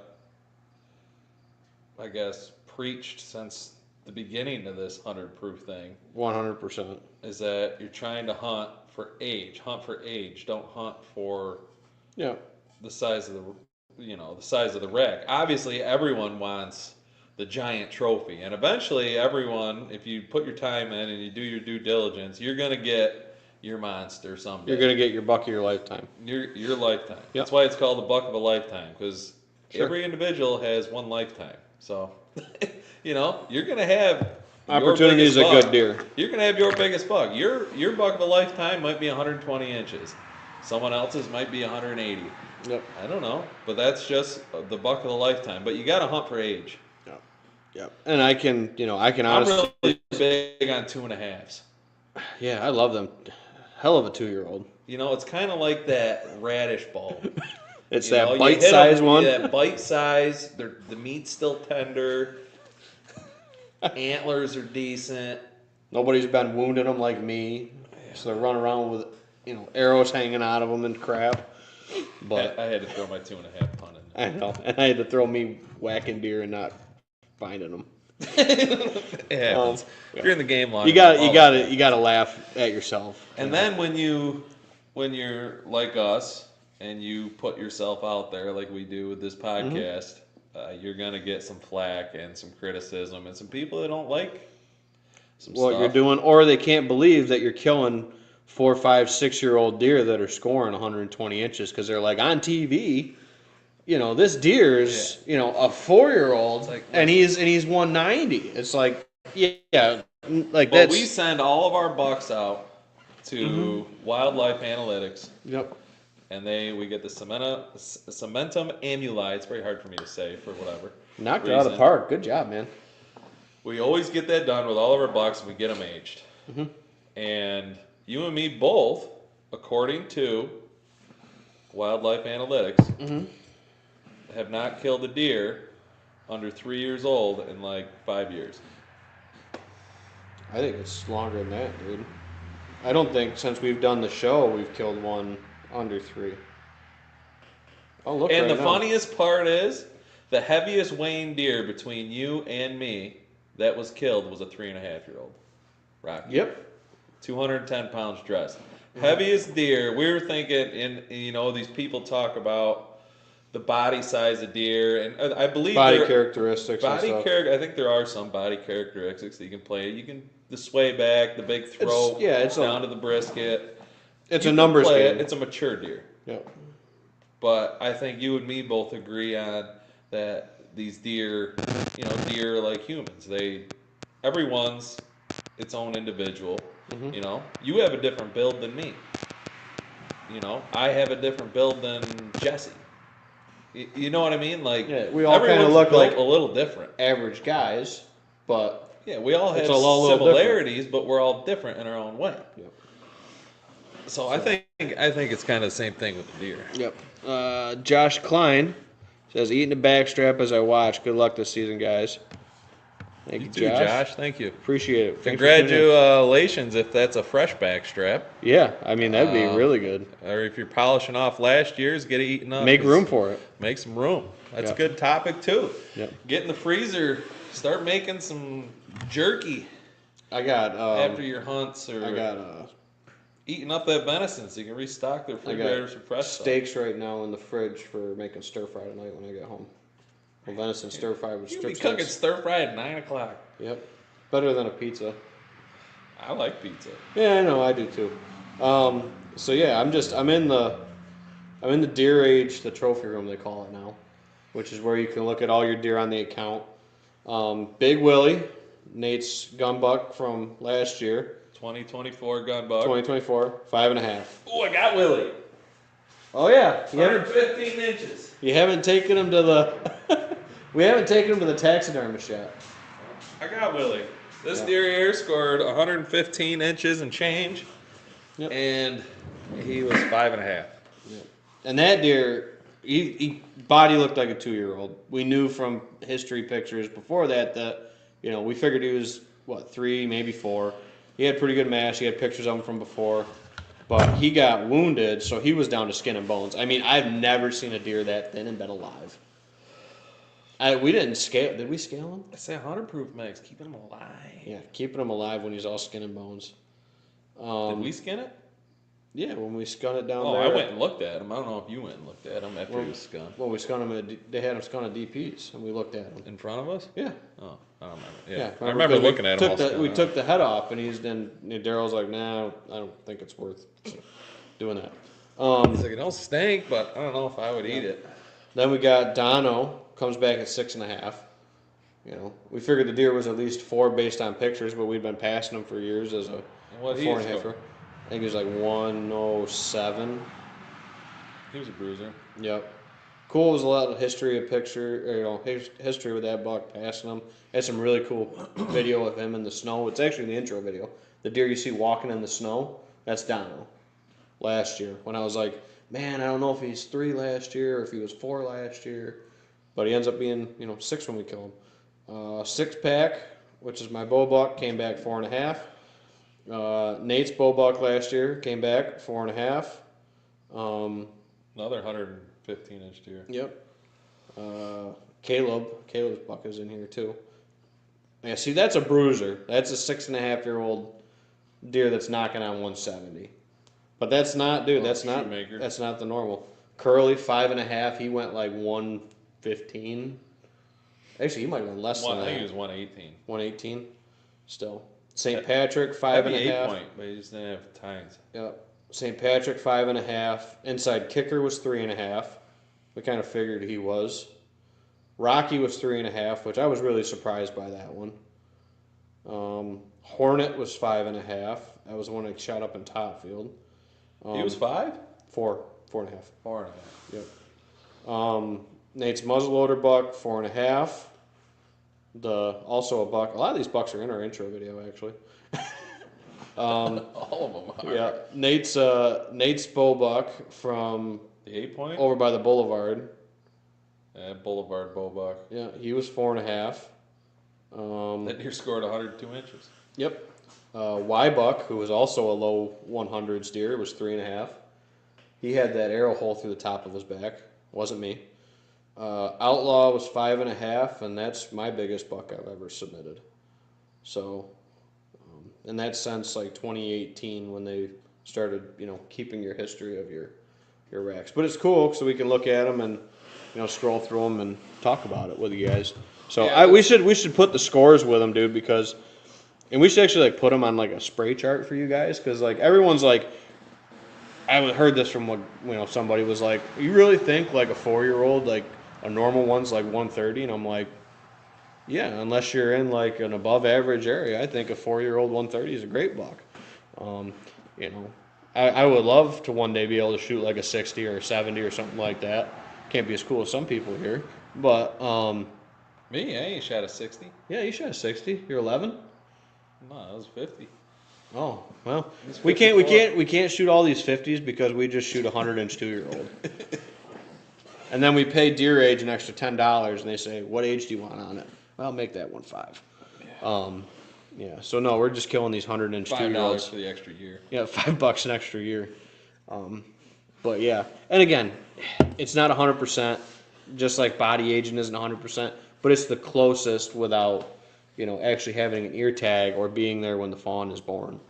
I guess, preached since the beginning of this 100 proof thing.
100%.
Is that you're trying to hunt for age. Hunt for age. Don't hunt for
Yeah.
the size of the size of the rack. Obviously, everyone wants the giant trophy, and eventually, everyone, if you put your time in and you do your due diligence, you're gonna get your monster someday.
You're gonna get your buck of your lifetime.
Your lifetime.
Yep.
That's why it's called the buck of a lifetime, because
Sure.
every individual has one lifetime. So, you're gonna have
Opportunity is a good deer.
You're gonna have your biggest buck. Your buck of a lifetime might be 120 inches. Someone else's might be 180.
Yep.
I don't know, but that's just the buck of the lifetime. But you got to hunt for age.
Yep. Yep. And I can
I'm
honestly.
really big on 2.5s.
Yeah, I love them. Hell of a 2-year-old.
It's kind of like that radish bulb.
It's that bite-sized one.
That bite size. The meat's still tender. Antlers are decent.
Nobody's been wounding them like me, so they run around with arrows hanging out of them and crap. But
I had to throw my 2.5 punt in there.
I know, and I had to throw me whacking deer and not finding them.
It happens. If you're in the game long,
you gotta laugh at yourself.
And then when you're like us and you put yourself out there like we do with this podcast, you're gonna get some flack and some criticism and some people that don't like some
what
stuff.
you're doing, or they can't believe that you're killing 4, 5, 6-year-old deer that are scoring 120 inches because they're like on TV. This deer is a 4-year-old and he's 190. It's like like
but we send all of our bucks out to Wildlife Analytics.
Yep.
And we get the cementum amuli. It's very hard for me to say for whatever.
Knocked it out of the park. Good job, man.
We always get that done with all of our bucks, and we get them aged. And you and me both, according to Wildlife Analytics, have not killed a deer under 3 years old in like 5 years.
I think it's longer than that, dude. I don't think since we've done the show we've killed one under 3. Oh, look.
And
right
the
now.
funniest part is the heaviest weighing deer between you and me that was killed was a 3.5-year-old. Rocky.
Yep.
210 pounds dressed. Heaviest deer. We were thinking, and these people talk about the body size of deer, and I believe
body characteristics.
I think there are some body characteristics that you can play. You can the sway back, the big throw,
it's
down to the brisket.
It's a numbers game.
It's a mature deer.
Yep.
But I think you and me both agree on that these deer, deer are like humans. Everyone's its own individual. You have a different build than me. I have a different build than Jesse. You know what I mean? Like,
we all kind of look like
a little different.
Average guys, but
we all have similarities, but we're all different in our own way.
Yep.
So I think it's kind of the same thing with the deer.
Yep. Josh Klein says, eating a backstrap as I watch. Good luck this season, guys. Thank you,
too, Josh. Thank you.
Appreciate it.
Congratulations if that's a fresh backstrap.
Yeah, I mean, that'd be really good.
Or if you're polishing off last year's, get it eaten up.
Make room for it.
Make some room. That's a good topic, too.
Yep.
Get in the freezer. Start making some jerky.
I got...
after your hunts, or...
I got...
eating up that venison so you can restock their refrigerators for fresh
steaks
stuff.
right now in the fridge for making stir fry tonight when I get home. Well, venison stir fry with strip
You'll be cooking
steaks.
stir fry at 9 o'clock.
Yep. Better than a pizza.
I like pizza.
Yeah, I know, I do too. So yeah, I'm in the deer age, the trophy room they call it now, which is where you can look at all your deer on the account. Big Willie, Nate's gun buck from last year,
2024 gun buck.
2024, 5.5.
Oh, I got Willie.
Oh yeah,
115 inches.
you haven't taken him to the. We haven't taken him to the taxidermist yet.
I got Willie. This
Yeah.
deer here scored 115 inches and change,
Yep.
and he was 5.5.
Yep. And that deer, he body looked like a 2-year-old. We knew from history pictures before that we figured he was what 3, maybe 4. He had pretty good mass. He had pictures of him from before, but he got wounded, so he was down to skin and bones. I mean, I've never seen a deer that thin and been alive. We didn't scale. Did we scale him?
I say 100 proof max, keeping him alive.
Yeah, keeping him alive when he's all skin and bones.
Did we skin it?
Yeah, when we skun it down
Oh,
there.
I went and looked at him. I don't know if you went and looked at him after he was skunned.
Well, we skun him. They had him skun at DPs, and we looked at him.
In front of us?
Yeah.
Oh, I don't remember.
Yeah,
Yeah, I remember looking at him.
We took the head off, and Daryl's like, nah, I don't think it's worth doing that.
He's like, it don't stink, but I don't know if I would eat it.
Then we got Dono, comes back at 6.5. We figured the deer was at least 4 based on pictures, but we'd been passing him for years as a
What he
4.5. I think he was like 107.
He was a bruiser.
Yep. Cool. Was a lot of history of history with that buck passing him. Had some really cool video of him in the snow. It's actually the intro video. The deer you see walking in the snow, that's Dono. Last year, when I was like, man, I don't know if he's 3 last year or if he was 4 last year, but he ends up being 6 when we kill him. 6-pack, which is my bow buck, came back 4.5. Nate's bow buck last year came back 4.5.
Another 115 inch deer.
Yep. Caleb's buck is in here too. Yeah, see, that's a bruiser. That's a 6.5-year-old deer that's knocking on 170. But that's not, dude. That's not the normal. Curly 5.5. He went like 115. Actually, he might have been less than that.
I think he was 118.
118. Still. St. Patrick 5.5.
8 point, but he just didn't have tines.
Yep. St. Patrick 5.5. Inside kicker was 3.5. We kind of figured he was. Rocky was 3.5, which I was really surprised by that one. Hornet was 5.5. That was the one that shot up in Topfield.
He was 5?
4.5.
4.5.
Yep. Nate's muzzleloader buck 4.5. Also a buck. A lot of these bucks are in our intro video actually.
All of them are.
Yeah. Nate's bow buck from
The 8 point?
over by the Boulevard.
Boulevard bow buck.
Yeah, he was 4.5.
That deer scored 102 inches.
Yep. Y buck, who was also a low 100s deer, was 3.5. He had that arrow hole through the top of his back. Wasn't me. Outlaw was 5.5, and that's my biggest buck I've ever submitted. So, in that sense, like 2018 when they started, keeping your history of your racks. But it's cool so we can look at them and scroll through them and talk about it with you guys. So
Yeah,
we should put the scores with them, dude, because we should actually put them on a spray chart for you guys because everyone's like. I heard this from somebody was like, you really think a 4-year-old a normal one's 130? And I'm like, yeah, unless you're in an above average area, I think a 4-year-old 130 is a great buck. I would love to one day be able to shoot a 60 or a 70 or something like that. Can't be as cool as some people here, but
Me? I ain't shot a 60.
yeah, you shot a 60. You're 11.
No, I was 50.
Oh well,
He's
we can't
54.
shoot all these 50s because we just shoot a 100-inch 2-year-old. And then we pay deer age an extra $10, and they say, "What age do you want on it?" Well, make that one 5. Yeah. So no, we're just killing these 100-inch
$5
2-year-olds.
for the extra year.
Yeah, $5 an extra year. But yeah, and again, it's not 100%. Just like body aging isn't 100%, but it's the closest without. Actually having an ear tag or being there when the fawn is born.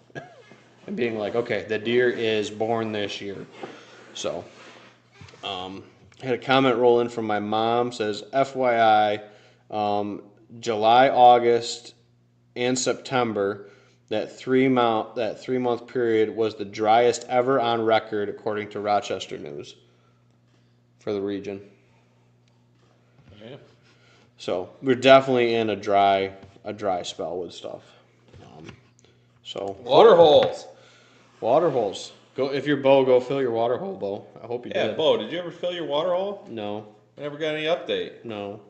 And being like, okay, the deer is born this year. So, I had a comment roll in from my mom, says, FYI, July, August, and September, that 3-month period was the driest ever on record, according to Rochester News, for the region.
Yeah.
So we're definitely in a dry spell with stuff. So
Water holes.
water holes. Go if your bow. Go fill your water hole, Bo. I hope you
Yeah,
did.
Bo, did you ever fill your water hole?
No,
I never got any update.
no.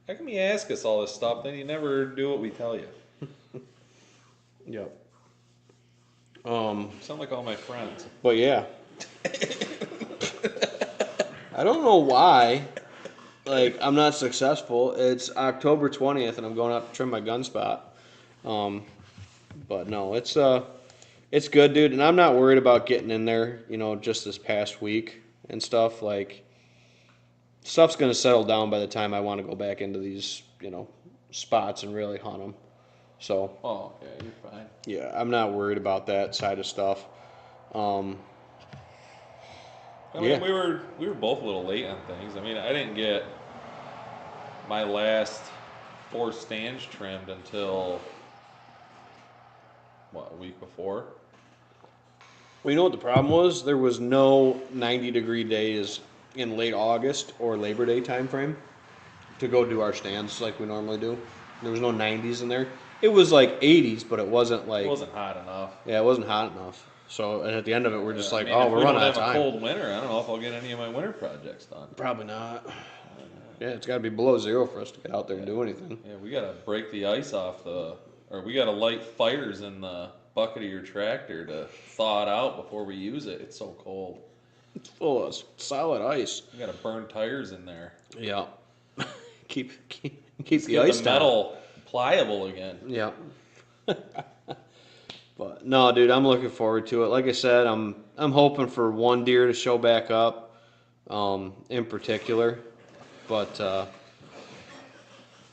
How come you ask us all this stuff, then you never do what we tell you?
Yep.
You sound like all my friends.
But yeah, I don't know why. Like I'm not successful. It's October 20th, and I'm going out to trim my gun spot. Um, but no, it's good, dude. And I'm not worried about getting in there. Just this past week and stuff. Like stuff's gonna settle down by the time I want to go back into these, spots and really hunt them. So
Oh, yeah, you're fine.
yeah, I'm not worried about that side of stuff. Um,
I mean, we were both a little late on things. I mean, I didn't get my last 4 stands trimmed until what, a week before?
well, you know what the problem was? There was no 90-degree days in late August or Labor Day time frame to go do our stands like we normally do. There was no 90s in there. It was like 80s, but it wasn't like
It wasn't hot enough.
yeah, it wasn't hot enough. So and at the end of it, we're just
I
like,
mean,
oh,
if
we're
we
running
don't
out
have
of
a
time.
cold winter, I don't know if I'll get any of my winter projects done.
Probably not. Yeah, it's got to be below zero for us to get out there and do anything.
Yeah, we gotta break the ice off or we gotta light fires in the bucket of your tractor to thaw it out before we use it. It's so cold.
It's full of solid ice.
We gotta burn tires in there.
Yeah. keep
Let's
the
get
ice
the
down.
metal pliable again.
Yeah. But no, dude, I'm looking forward to it. Like I said, I'm hoping for one deer to show back up, in particular. But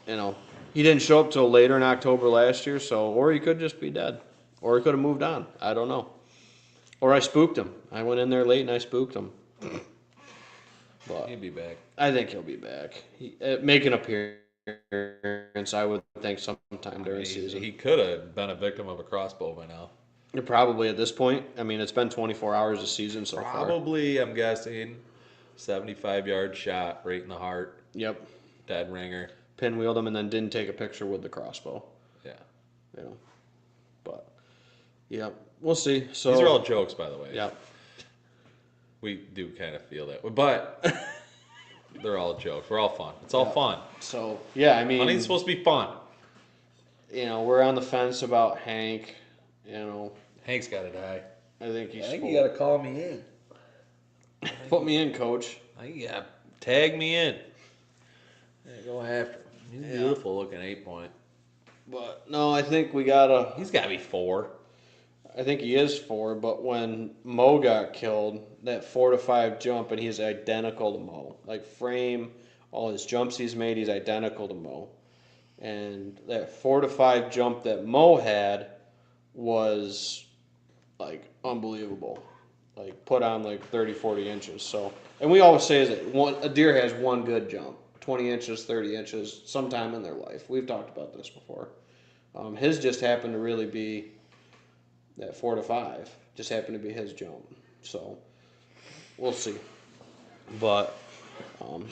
he didn't show up till later in October last year, so or he could just be dead. Or he could have moved on. I don't know. Or I spooked him. I went in there late and I spooked him. But
He'll be back.
I think he'll be back. Make an appearance, I would think, sometime during season.
He could have been a victim of a crossbow by now.
Probably at this point. I mean, it's been 24 hours of season so far.
Probably, I'm guessing, 75-yard shot right in the heart.
Yep.
Dead ringer.
Pinwheeled him and then didn't take a picture with the crossbow.
Yeah.
But, yep. We'll see. So
These are all jokes, by the way.
Yep.
We do kind of feel that way. But they're all jokes. We're all fun. It's all fun.
So, yeah, I mean.
Hunting's supposed to be fun.
We're on the fence about Hank.
Hank's got to die.
I think he's.
I think you got to call me in.
Put me in, coach.
I think you got to tag me in. Yeah, go after him. He's a beautiful looking 8-point.
But no, I think we gotta.
He's got to be 4.
I think he is 4. But when Mo got killed, that 4 to 5 jump, and he's identical to Mo. Like frame, all his jumps he's made, he's identical to Mo. And that 4 to 5 jump that Mo had was like unbelievable. Like put on like 30, 40 inches. So, and we always say is that a deer has one good jump, 20 inches, 30 inches, sometime in their life. We've talked about this before. His just happened to really be that 4 to 5. Just happened to be his jump. So we'll see. But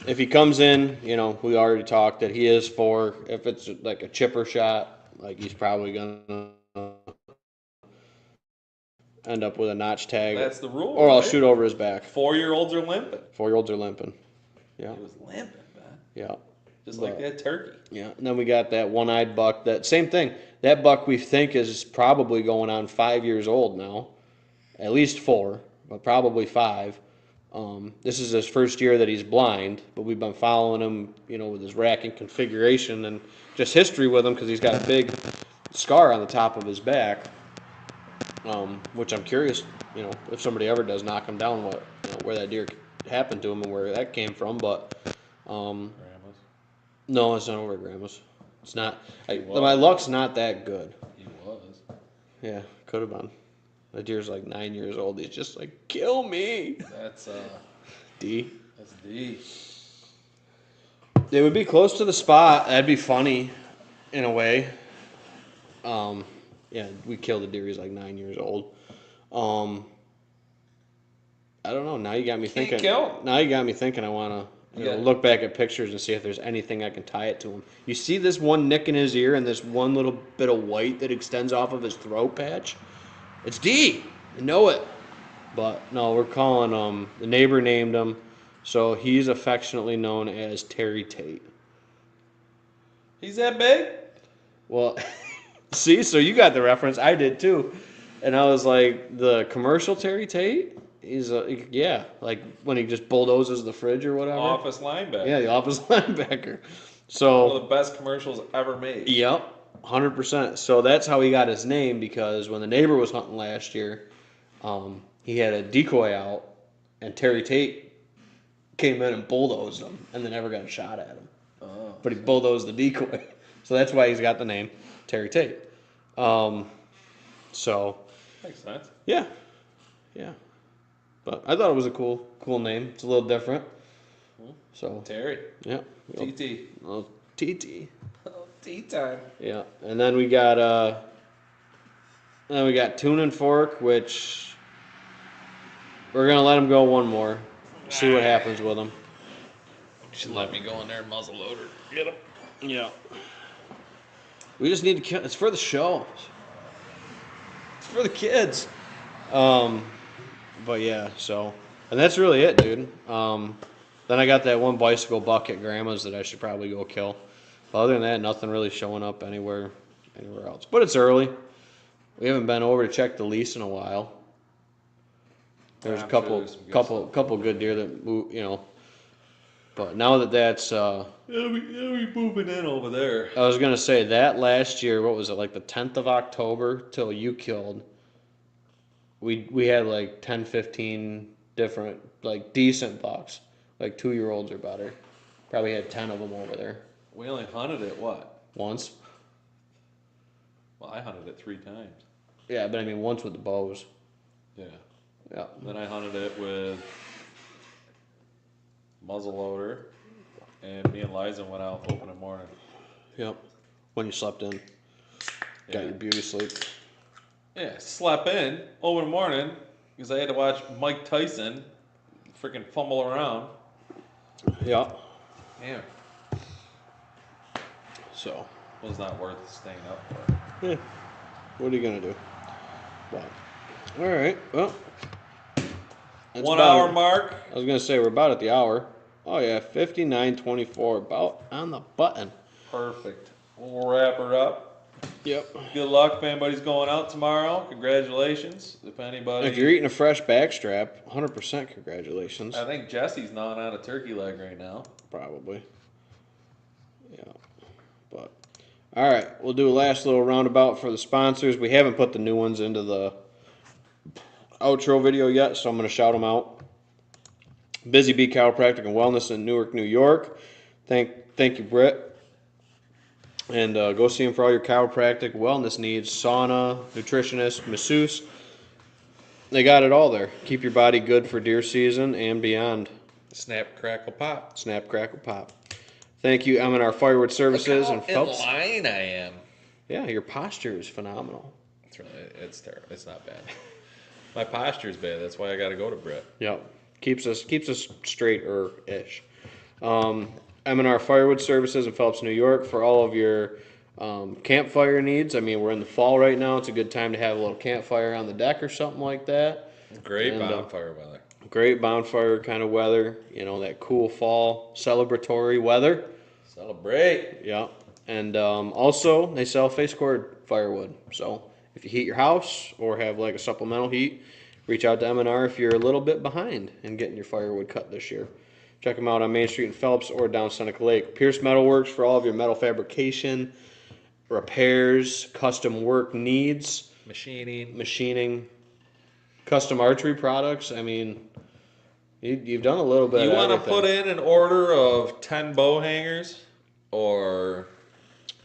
if he comes in, we already talked that he is 4. If it's like a chipper shot, like he's probably gonna end up with a notch tag.
That's the rule.
Or I'll shoot over his back.
4-year-olds are limping.
4-year-olds are limping. Yeah.
He was limping, man.
Yeah.
Just like that turkey.
Yeah. And then we got that one-eyed buck. That same thing. That buck we think is probably going on 5 years old now. At least 4, but probably 5. This is his first year that he's blind, but we've been following him, with his rack and configuration and just history with him because he's got a big scar on the top of his back. Which I'm curious, if somebody ever does knock him down, where that deer happened to him and where that came from. But
Grandma's.
no, it's not over at Grandma's. It's not. My luck's not that good.
He was.
Yeah, could have been. That deer's like 9 years old. He's just like, kill me.
That's
D.
That's D.
They would be close to the spot. That'd be funny, in a way. Yeah, we killed a deer. He's like 9 years old. I don't know. Now you got me thinking.
Kill him.
Now you got me thinking. I
Yeah.
look back at pictures and see if there's anything I can tie it to him. You see this one nick in his ear and this one little bit of white that extends off of his throat patch? It's D. I know it. But no, we're calling him. The neighbor named him, so he's affectionately known as Terry Tate.
He's that big?
Well, see, so you got the reference. I did too. And I was like, the commercial Terry Tate? He's yeah, like when he just bulldozes the fridge or whatever.
Office linebacker.
Yeah, the office linebacker.
One
So,
of the best commercials ever made.
yep, 100%. So that's how he got his name because when the neighbor was hunting last year, he had a decoy out, and Terry Tate came in and bulldozed him, and they never got a shot at him.
Oh.
But he bulldozed the decoy, so that's why he's got the name Terry Tate. So
Makes sense.
yeah, yeah. But I thought it was a cool name. It's a little different. So
Terry.
yeah,
TT.
little TT.
Oh, tea time.
Yeah, and then we got Tune and Fork, which we're gonna let him go one more. See what happens with him.
You should let me go in there and muzzle loader. Get him.
Yeah. We just need to kill. It's for the show. It's for the kids. But yeah, so and that's really it, dude. Then I got that one bicycle buck at Grandma's that I should probably go kill. But other than that, nothing really showing up anywhere else. But it's early. We haven't been over to check the lease in a while. There's a
I'm sure
couple
there's some good
couple good deer that move, But now that's
It'll be moving in over there.
I was gonna say that last year, what was it, like the 10th of October till you killed? We had like 10, 15 different, like decent bucks, like 2-year-olds or better. Probably had 10 of them over there
We only hunted it, what?
once.
Well, I hunted it 3 times.
Yeah, but I mean once with the bows.
Yeah.
Yeah.
Then I hunted it with muzzleloader, and me and Liza went out opening morning.
Yep. When you slept in, got your beauty sleep.
Yeah, slept in opening morning because I had to watch Mike Tyson freaking fumble around.
Yeah.
Yeah.
So.
Was not worth staying up for.
Yeah. What are you gonna do? Well. All right. Well. that's
1
about
hour
it.
mark.
I was gonna say we're about at the hour. Oh yeah, 59:24, about on the button.
Perfect. We'll wrap her up.
Yep.
Good luck if anybody's going out tomorrow. Congratulations. If anybody.
If you're eating a fresh backstrap, 100% congratulations.
I think Jesse's gnawing on a turkey leg right now.
Probably. Yeah. But all right, we'll do a last little roundabout for the sponsors. We haven't put the new ones into the outro video yet, so I'm going to shout them out. Busy Bee Chiropractic and Wellness in Newark, New York. Thank you, Britt. And go see him for all your chiropractic wellness needs. Sauna, nutritionist, masseuse. They got it all there. Keep your body good for deer season and beyond.
Snap, crackle, pop.
Snap, crackle, pop. Thank you, M&R Firewood Services and
Look
Phelps.
how in line I am.
Yeah, your posture is phenomenal.
It's terrible. It's not bad. My posture's bad. That's why I got to go to Brett.
Yep. Keeps us straight-ish. M&R Firewood Services in Phelps, New York for all of your campfire needs. I mean, we're in the fall right now. It's a good time to have a little campfire on the deck or something like that.
Great bonfire weather.
Great bonfire kind of weather. That cool fall celebratory weather.
Celebrate.
Yeah. And also, they sell face cord firewood. So if you heat your house or have like a supplemental heat, reach out to M&R if you're a little bit behind in getting your firewood cut this year. Check them out on Main Street in Phelps or down Seneca Lake. Pierce Metalworks for all of your metal fabrication, repairs, custom work needs. Machining. Custom archery products. I mean, you've done a little bit
You
of
want to
everything.
put in an order of 10 bow hangers or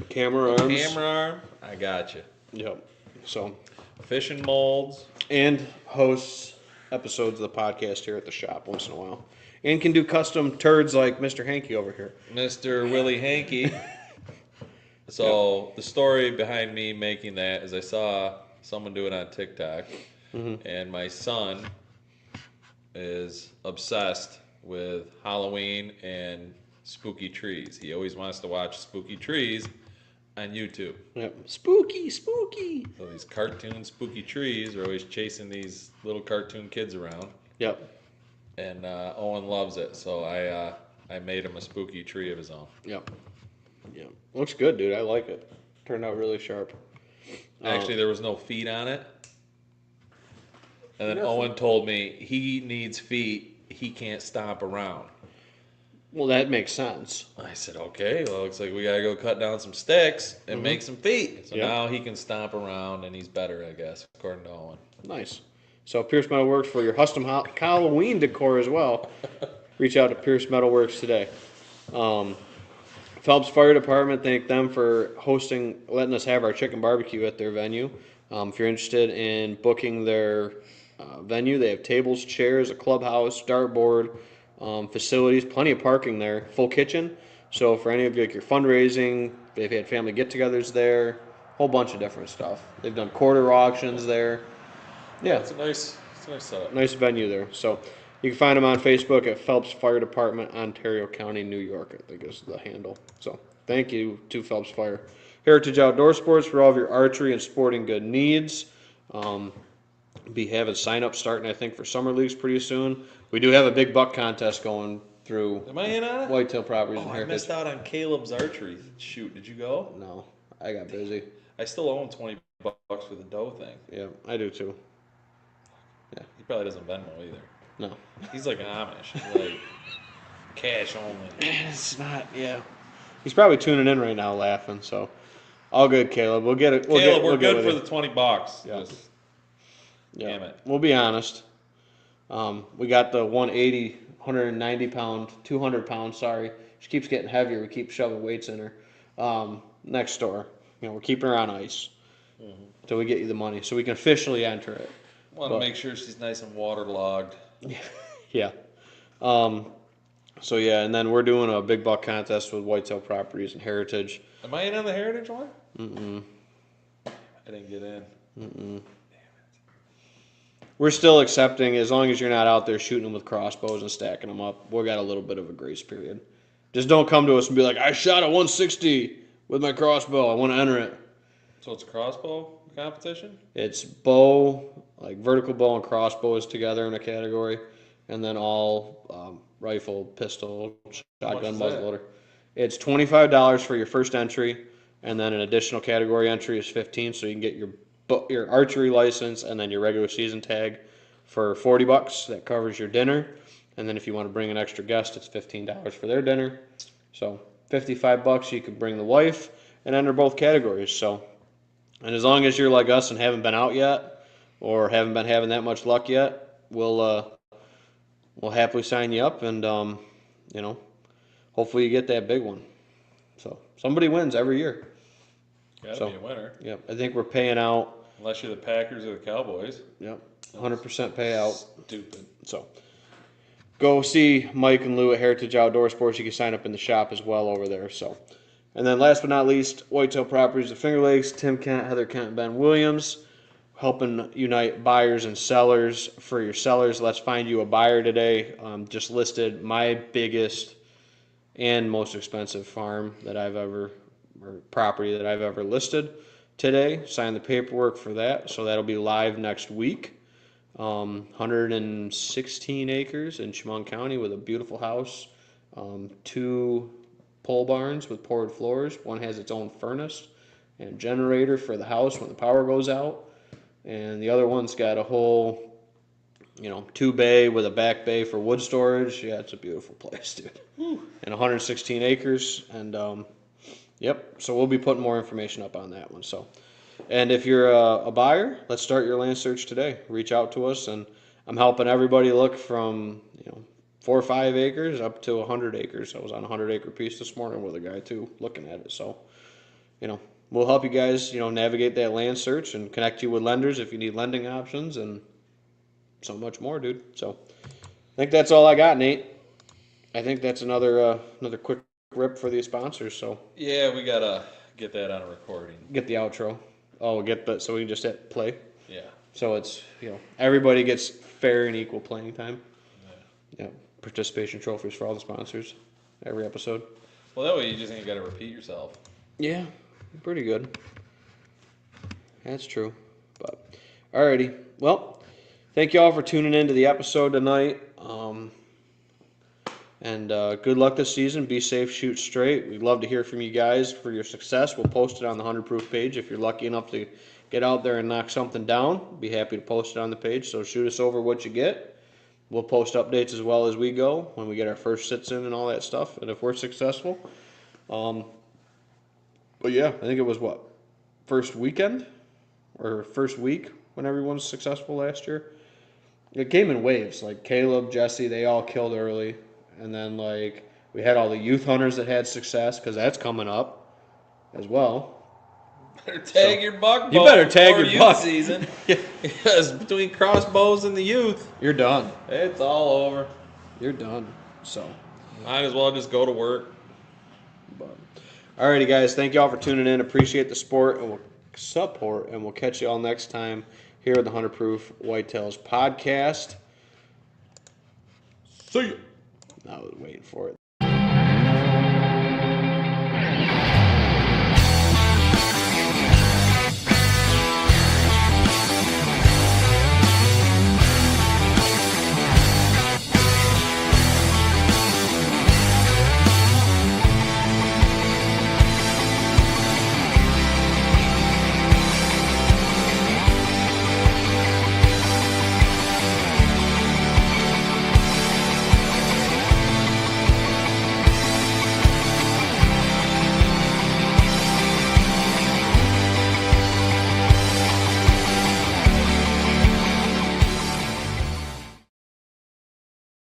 Camera arms.
camera arm? I got you.
Yep. So,
Fishing molds.
and hosts episodes of the podcast here at the shop once in a while. And can do custom turds like Mr. Hanky over here.
Mr. Willie Hanky. So the story behind me making that is I saw someone do it on TikTok, and my son is obsessed with Halloween and spooky trees. He always wants to watch spooky trees on YouTube.
Yep. Spooky, spooky.
So these cartoon spooky trees are always chasing these little cartoon kids around.
Yep.
And Owen loves it, so I made him a spooky tree of his own.
Yep. Yep. Looks good, dude. I like it. Turned out really sharp.
Actually, there was no feet on it. And then Owen told me he needs feet. He can't stomp around.
Well, that makes sense.
I said, okay, well, looks like we got to go cut down some sticks and make some feet. So
Yep.
now he can stomp around and he's better, I guess, according to Owen.
Nice. So Pierce Metalworks for your custom Halloween decor as well. Reach out to Pierce Metalworks today. Phelps Fire Department, thank them for letting us have our chicken barbecue at their venue. If you're interested in booking their venue, they have tables, chairs, a clubhouse, dartboard, facilities, plenty of parking there, full kitchen. So for any of you, like your fundraising, they've had family get-togethers there, whole bunch of different stuff. They've done quarter auctions there. Yeah,
It's a nice setup.
nice venue there. So you can find them on Facebook at Phelps Fire Department, Ontario County, New York, I think is the handle. So thank you to Phelps Fire. Heritage Outdoor Sports for all of your archery and sporting good needs. Be having sign-up starting, I think, for summer leagues pretty soon. We do have a big buck contest going through
Am I in on it?
Whitetail Properties and
I
Heritage.
missed out on Caleb's archery shoot. Did you go?
No, I got busy.
I still owe him $20 for the dough thing.
Yeah, I do too.
He probably doesn't Venmo either.
No.
He's like an Amish, like cash only.
It's not, yeah. He's probably tuning in right now laughing, so all good, Caleb. We'll get it.
Caleb, we're
we'll get
good
with
for
you.
the $20.
Yeah.
Just,
Yeah.
damn it.
We'll be honest. We got the 180, 190 pound, 200 pound, sorry. She keeps getting heavier. We keep shoving weights in her. Next door. We're keeping her on ice until we get you the money so we can officially enter it.
Want to make sure she's nice and waterlogged.
Yeah. So yeah, and then we're doing a big buck contest with Whitetail Properties and Heritage.
Am I in on the Heritage one? I didn't get in.
We're still accepting, as long as you're not out there shooting them with crossbows and stacking them up. We got a little bit of a grace period. Just don't come to us and be like, I shot a 160 with my crossbow. I want to enter it.
So it's a crossbow competition?
It's bow, like vertical bow and crossbows together in a category, and then all rifle, pistol, shotgun,
is that?
muzzleloader. It's $25 for your first entry, and then an additional category entry is $15, so you can get your archery license and then your regular season tag for $40. That covers your dinner, and then if you want to bring an extra guest, it's $15 for their dinner. So $55, you can bring the wife and enter both categories. So, and as long as you're like us and haven't been out yet, or haven't been having that much luck yet, we'll happily sign you up, and hopefully you get that big one. So somebody wins every year.
Gotta be a winner.
Yep, I think we're paying out.
Unless you're the Packers or the Cowboys.
Yep, 100% payout.
Stupid.
So go see Mike and Lou at Heritage Outdoor Sports. You can sign up in the shop as well over there. So, and then last but not least, Whitetail Properties of Finger Lakes, Tim Kent, Heather Kent, and Ben Williams, helping unite buyers and sellers. For your sellers, let's find you a buyer today. Just listed my biggest and most expensive farm that I've ever, or property that I've ever listed today. Signed the paperwork for that, so that'll be live next week. 116 acres in Chemung County with a beautiful house, 2 pole barns with poured floors. One has its own furnace and a generator for the house when the power goes out, and the other one's got a whole 2 bay with a back bay for wood storage. Yeah, it's a beautiful place, dude. And 116 acres, and yep, so we'll be putting more information up on that one. So, and if you're a buyer, let's start your land search today. Reach out to us, and I'm helping everybody look from 4 or 5 acres up to 100 acres. I was on a 100-acre piece this morning with a guy too, looking at it. So, we'll help you guys, navigate that land search and connect you with lenders if you need lending options, and so much more, dude. So, I think that's all I got, Nate. I think that's another quick rip for the sponsors. So
Yeah, we gotta get that on a recording.
get the outro. Oh, so we can just hit play.
Yeah.
So it's everybody gets fair and equal playing time.
Yeah.
Yeah. participation trophies for all the sponsors every episode.
Well, that way you just ain't got to repeat yourself.
Yeah, pretty good. That's true. But alrighty, well, thank you all for tuning in to the episode tonight. And good luck this season. Be safe, shoot straight. We'd love to hear from you guys for your success. We'll post it on the 100 Proof page. If you're lucky enough to get out there and knock something down, be happy to post it on the page. So shoot us over what you get. We'll post updates as well as we go when we get our first sits in and all that stuff. And if we're successful, but yeah, I think it was first weekend or first week when everyone was successful last year. It came in waves. Like Caleb, Jesse, they all killed early. And then, like, we had all the youth hunters that had success because that's coming up as well.
Better tag your buck.
You better tag your
youth
buck.
season. Because between crossbows and the youth,
You're done.
it's all over.
You're done. So,
Might as well just go to work.
but alrighty, guys. Thank you all for tuning in. Appreciate the support, and we'll catch you all next time here at the 100 Proof Whitetails podcast.
See ya.
I was waiting for it.